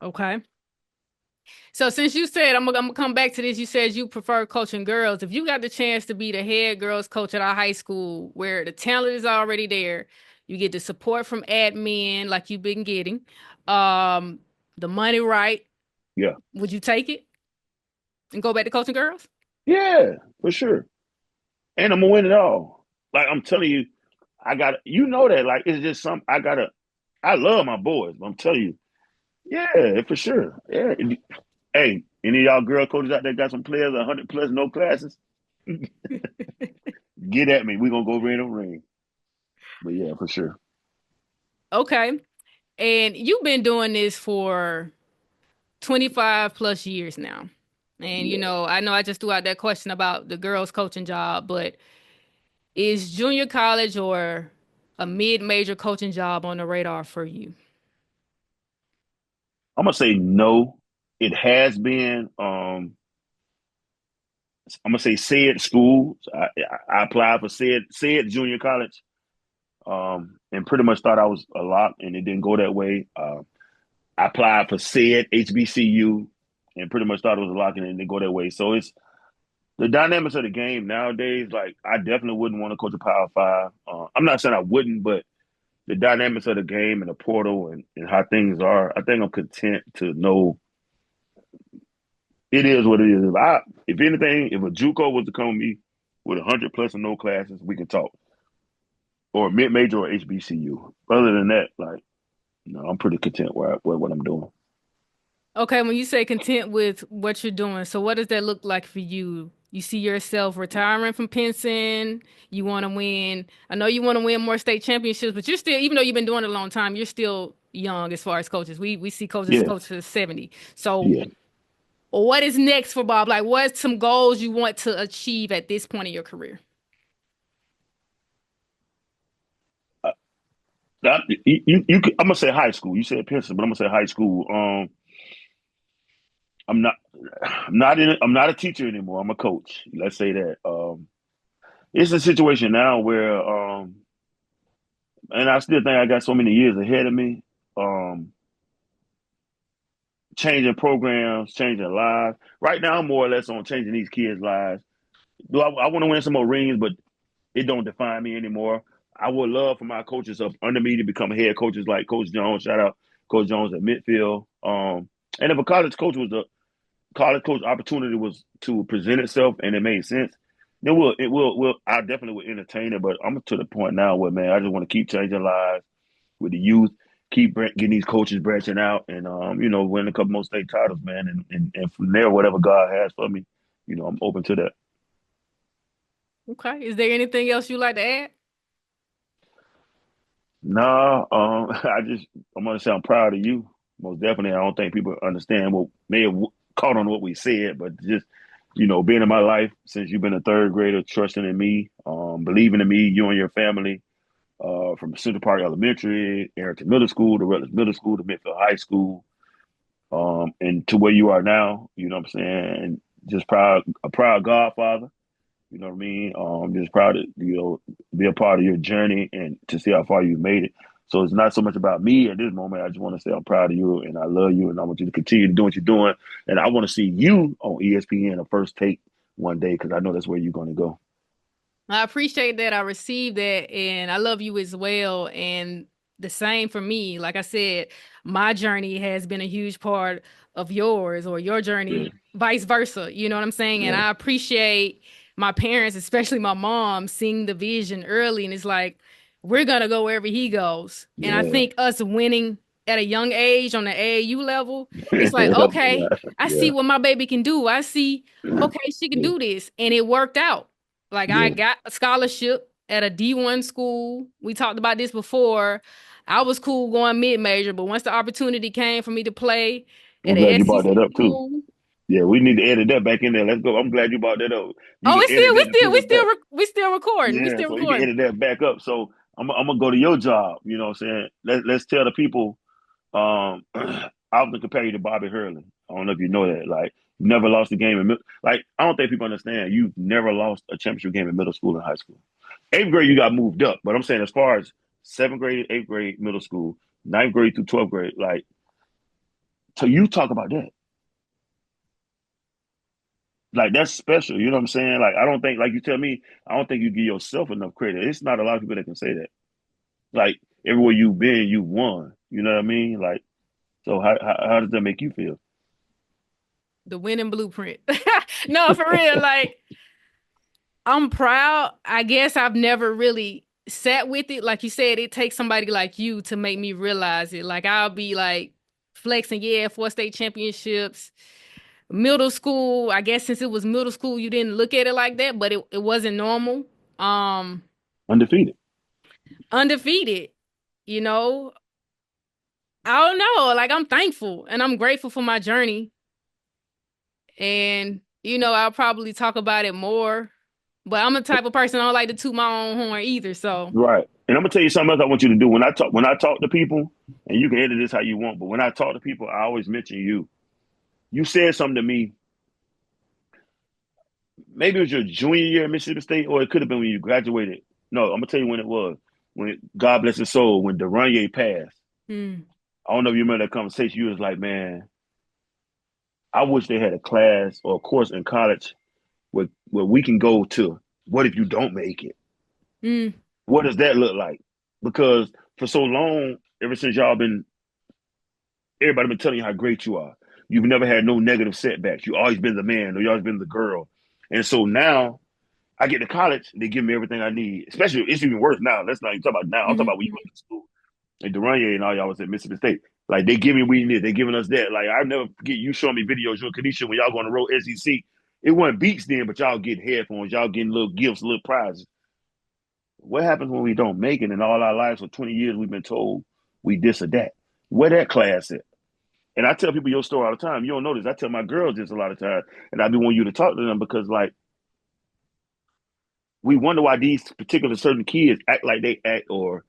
Okay. So since you said I'm gonna come back to this, you said you prefer coaching girls. If you got the chance to be the head girls coach at our high school, where the talent is already there, you get the support from admin like you've been getting, um, the money right. Yeah, Would you take it and go back to coaching girls? yeah, for sure. And I'm gonna win it all. Like I'm telling you, I got you know that. Like it's just some I gotta. I love my boys. But I'm telling you, yeah, for sure. Yeah. Hey, any of y'all girl coaches out there got some players 100 plus no classes? Get at me. We gonna go ring a ring. But yeah, for sure. Okay. And you've been doing this for 25 plus years now. And Yeah. I know I just threw out that question about the girls coaching job, but is junior college or a mid-major coaching job on the radar for you? I'm gonna say no. It has been. I'm gonna say said school. I applied for said junior college. And pretty much thought I was a lock, and it didn't go that way. I applied for said HBCU, and pretty much thought it was a lock, and it didn't go that way. So it's the dynamics of the game nowadays. Like I definitely wouldn't want to coach a Power Five. I'm not saying I wouldn't, but the dynamics of the game and the portal and how things are, I think I'm content to know it is what it is. If anything, if a JUCO was to come with me with 100 plus and no classes, we can talk. Or mid major or HBCU. Other than that, like, no, I'm pretty content with what I'm doing. Okay, when you say content with what you're doing, so what does that look like for you? You see yourself retiring from Pinson. You want to win. I know you want to win more state championships, but you're still, even though you've been doing it a long time, you're still young as far as coaches. We see coaches Yeah, coach to 70. So yeah. what is next for Bob? Like, what's some goals you want to achieve at this point in your career? I'm gonna say high school. You said Pinson, but I'm gonna say high school. I'm not, I'm not a teacher anymore. I'm a coach. Let's say that. It's a situation now where, and I still think I got so many years ahead of me. Um, Changing programs, changing lives. Right now, I'm more or less on changing these kids' lives. Do I want to win some more rings, but it don't define me anymore. I would love for my coaches up under me to become head coaches like Coach Jones. Shout out Coach Jones at Midfield. And if a college coach opportunity was to present itself and it made sense, then I definitely would entertain it. But I'm to the point now where, man, I just want to keep changing lives with the youth, keep getting these coaches branching out, and win a couple more state titles, man. And from there, whatever God has for me, I'm open to that. Okay. Is there anything else you'd like to add? No, I'm gonna say I'm proud of you. Most definitely, I don't think people understand what may have caught on what we said, but just being in my life since you've been a third grader, trusting in me, believing in me, you and your family, from Central Park Elementary, Arrington Middle School, to Rutledge Middle School, to Midfield High School, and to where you are now. You know what I'm saying? And just a proud Godfather. You know what I mean? Just proud to be a part of your journey and to see how far you've made it. So it's not so much about me at this moment. I just want to say I'm proud of you and I love you and I want you to continue to do what you're doing. And I want to see you on ESPN, a first take one day because I know that's where you're going to go. I appreciate that. I received that, and I love you as well. And the same for me. Like I said, my journey has been a huge part of yours, or your Yeah, journey, vice versa. You know what I'm saying? And yeah, I appreciate my parents, especially my mom, seeing the vision early. And it's like, we're going to go wherever he goes. And I yeah, think us winning at a young age on the AAU level, it's like, yeah, okay, I see yeah, what my baby can do. I see, okay, she can yeah, do this. And it worked out. Like I yeah. got a scholarship at a D1 school. We talked about this before. I was cool going mid-major, but once the opportunity came for me to play I'm at glad a you brought SEC that up too. school. Yeah, we need to edit that back in there. Let's go. I'm glad you brought that up. You Oh, can it's edit still, we that and still, put we it still, back. we still recording. We Yeah, still so you can recording. edit that back up. So I'm gonna go to your job. You know what I'm saying? Let's tell the people. I often compare you to Bobby Hurley. I don't know if you know that. Like You never lost a game in like I don't think people understand. You've never lost a championship game in middle school and high school. Eighth grade, you got moved up, but I'm saying as far as seventh grade, eighth grade, middle school, ninth grade through 12th grade, like so you talk about that. Like that's special. You know what I'm saying? Like I don't think, like you tell me, I don't think you give yourself enough credit. It's not a lot of people that can say that. Like everywhere you've been, you won. You know what I mean? Like so, how does that make you feel? The winning blueprint. No, for real. Like, I'm proud. I guess I've never really sat with it. Like you said, it takes somebody like you to make me realize it. Like, I'll be like flexing, yeah, 4 state championships. Middle school, I guess since it was middle school, you didn't look at it like that, but it wasn't normal. Um, Undefeated. Undefeated, you know. I don't know. Like, I'm thankful and I'm grateful for my journey. And, I'll probably talk about it more. But I'm the type of person I don't like to toot my own horn either. So, Right. And I'm gonna tell you something else I want you to do. When I talk to people, and you can edit this how you want, but when I talk to people, I always mention you. You said something to me. Maybe it was your junior year at Mississippi State, or it could have been when you graduated. No, I'm gonna tell you when it was. When God bless his soul, when Duranye passed. mm, I don't know if you remember that conversation. You was like, man, I wish they had a class or a course in college where we can go to. What if you don't make it? mm, What does that look like? Because for so long, ever since everybody been telling you how great you are. You've never had no negative setbacks. You always been the man or you always been the girl. And so now I get to college, they give me everything I need. Especially, it's even worse now. Let's not even talk about now. I'm talking about when you mhm, went to school. And Duranye and all y'all was at Mississippi State. Like they give me what we need. They giving us that. Like I never forget you showing me videos, you and Kanisha, when y'all going to road SEC. It wasn't beats then, but y'all getting headphones, y'all getting little gifts, little prizes. What happens when we don't make it? In all our lives for 20 years, we've been told we this or that. Where that class at? And I tell people your story all the time. You don't know this. I tell my girls this a lot of times, and I be wanting you to talk to them because, like, we wonder why these particular certain kids act like they act or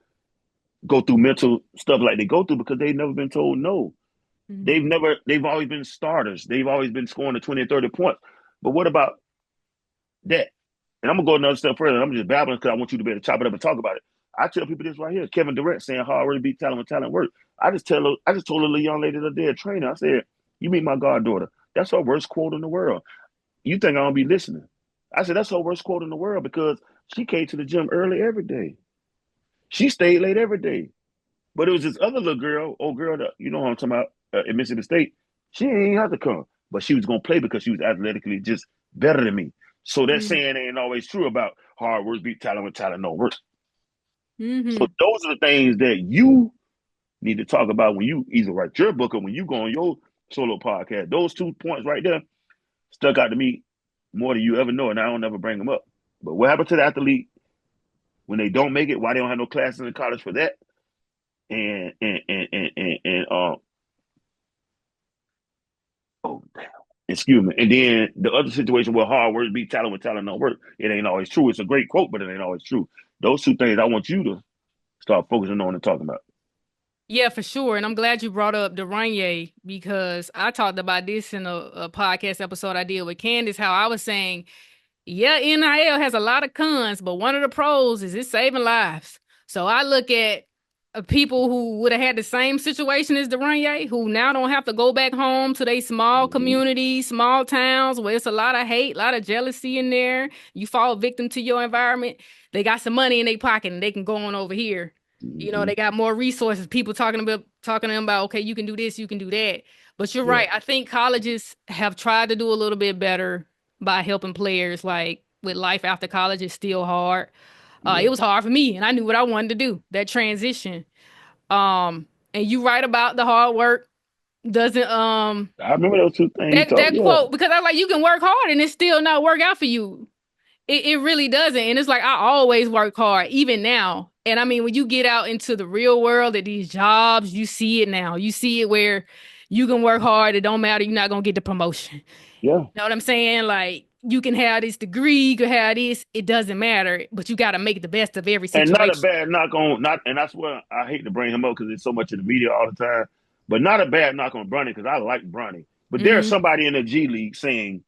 go through mental stuff like they go through because they've never been told no. mhm, They've always been starters. They've always been scoring the 20 or 30 points. But what about that? And I'm gonna go another step further. I'm just babbling because I want you to be able to chop it up and talk about it. I tell people this right here. Kevin Durant saying hard work beat talent when talent work. I just told a little young lady the day a trainer. I said, "You meet my goddaughter. That's her worst quote in the world. You think I don't be listening?" I said, "That's her worst quote in the world because she came to the gym early every day. She stayed late every day. But it was this other little girl, old girl that you know who I'm talking about at Mississippi State. She ain't have to come, but she was gonna play because she was athletically just better than me. So that mm, saying ain't always true about hard work beat talent when talent no work. So mhm. those are the things that you need to talk about when you either write your book or when you go on your solo podcast. Those 2 points right there stuck out to me more than you ever know, and I don't ever bring them up. But what happened to the athlete when they don't make it? Why they don't have no classes in college for that? And oh damn, excuse me. And then the other situation where hard work beat talent when talent don't work. It ain't always true. It's a great quote, but it ain't always true. Those two things I want you to start focusing on and talking about. Yeah, for sure. And I'm glad you brought up Duranye because I talked about this in a podcast episode I did with Candace, how I was saying, yeah, NIL has a lot of cons, but one of the pros is it's saving lives. So I look at people who would have had the same situation as Duranye, who now don't have to go back home to their small Mm-hmm. communities, small towns where it's a lot of hate, a lot of jealousy in there. You fall victim to your environment. They got some money in their pocket and they can go on over here. Mm-hmm. They got more resources. People talking to them about, okay, you can do this, you can do that. But you're Yeah. right. I think colleges have tried to do a little bit better by helping players. Like with life after college is still hard. It Yeah. was hard for me, and I knew what I wanted to do. That transition. And you right about the hard work doesn't I remember those two things you talked. that Yeah. quote because I like you can work hard and it still not work out for you. It really doesn't. And it's like I always work hard, even now. And I mean, when you get out into the real world at these jobs, you see it now. You see it where you can work hard. It don't matter. You're not gonna get the promotion. Yeah. Know what I'm saying? Like you can have this degree, you can have this. It doesn't matter. But you got to make the best of every And not a situation. bad knock on not, and that's why I hate to bring him up because it's so much in the media all the time. But not a bad knock on Bronny because I like Bronny. But there's somebody in the G League saying,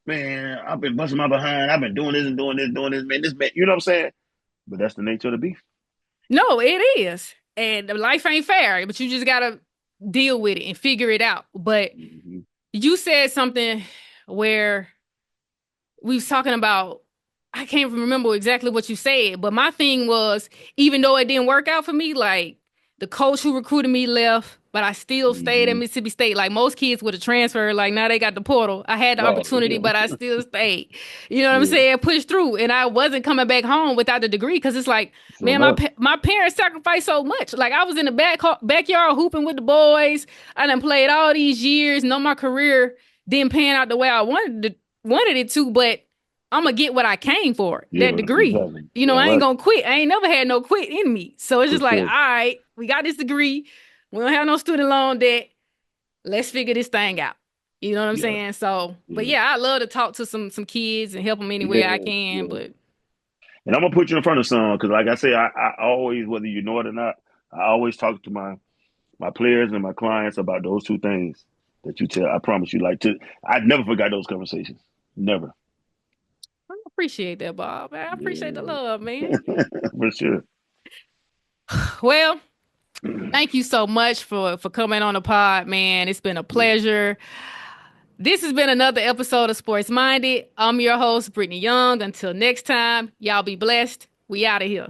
man, I've been busting my behind. I've been doing this and doing this, man. This man, you know what I'm saying? But that's the nature of the beef. No, it is. And life ain't fair, but you just gotta deal with it and figure it out. But Mm-hmm. you said something where we was talking about, I can't remember exactly what you said, but my thing was, even though it didn't work out for me, like the coach who recruited me left, but I still stayed at Mm-hmm. Mississippi State. Like most kids would have transferred, like now they got the portal. I had the Right. opportunity, but I still stayed. You know what I'm Yeah. saying? Pushed through, and I wasn't coming back home without the degree because it's like, So man, enough. my parents sacrificed so much. Like I was in the backyard hooping with the boys. I done played all these years. Know my career didn't pan out the way I wanted it to, but I'm gonna get what I came for, that Yeah, degree. exactly. You know, All I ain't right. gonna quit. I ain't never had no quit in me. So it's For just like, all sure. right, we got this degree. We don't have no student loan debt. Let's figure this thing out. You know what I'm Yeah. saying? So, but Yeah. yeah, I love to talk to some kids and help them any way I Yeah. can. Yeah. But And I'm gonna put you in front of some because, like I say, I always, whether you know it or not, I always talk to my players and my clients about those two things that you tell. I promise you, like I never forgot those conversations. Never. I appreciate that, Bob. I appreciate the Yeah. love, man. For sure. Well, thank you so much for coming on the pod, man. It's been a Yeah. pleasure. This has been another episode of Sports Minded. I'm your host, Brittany Young. Until next time, y'all be blessed. We out of here.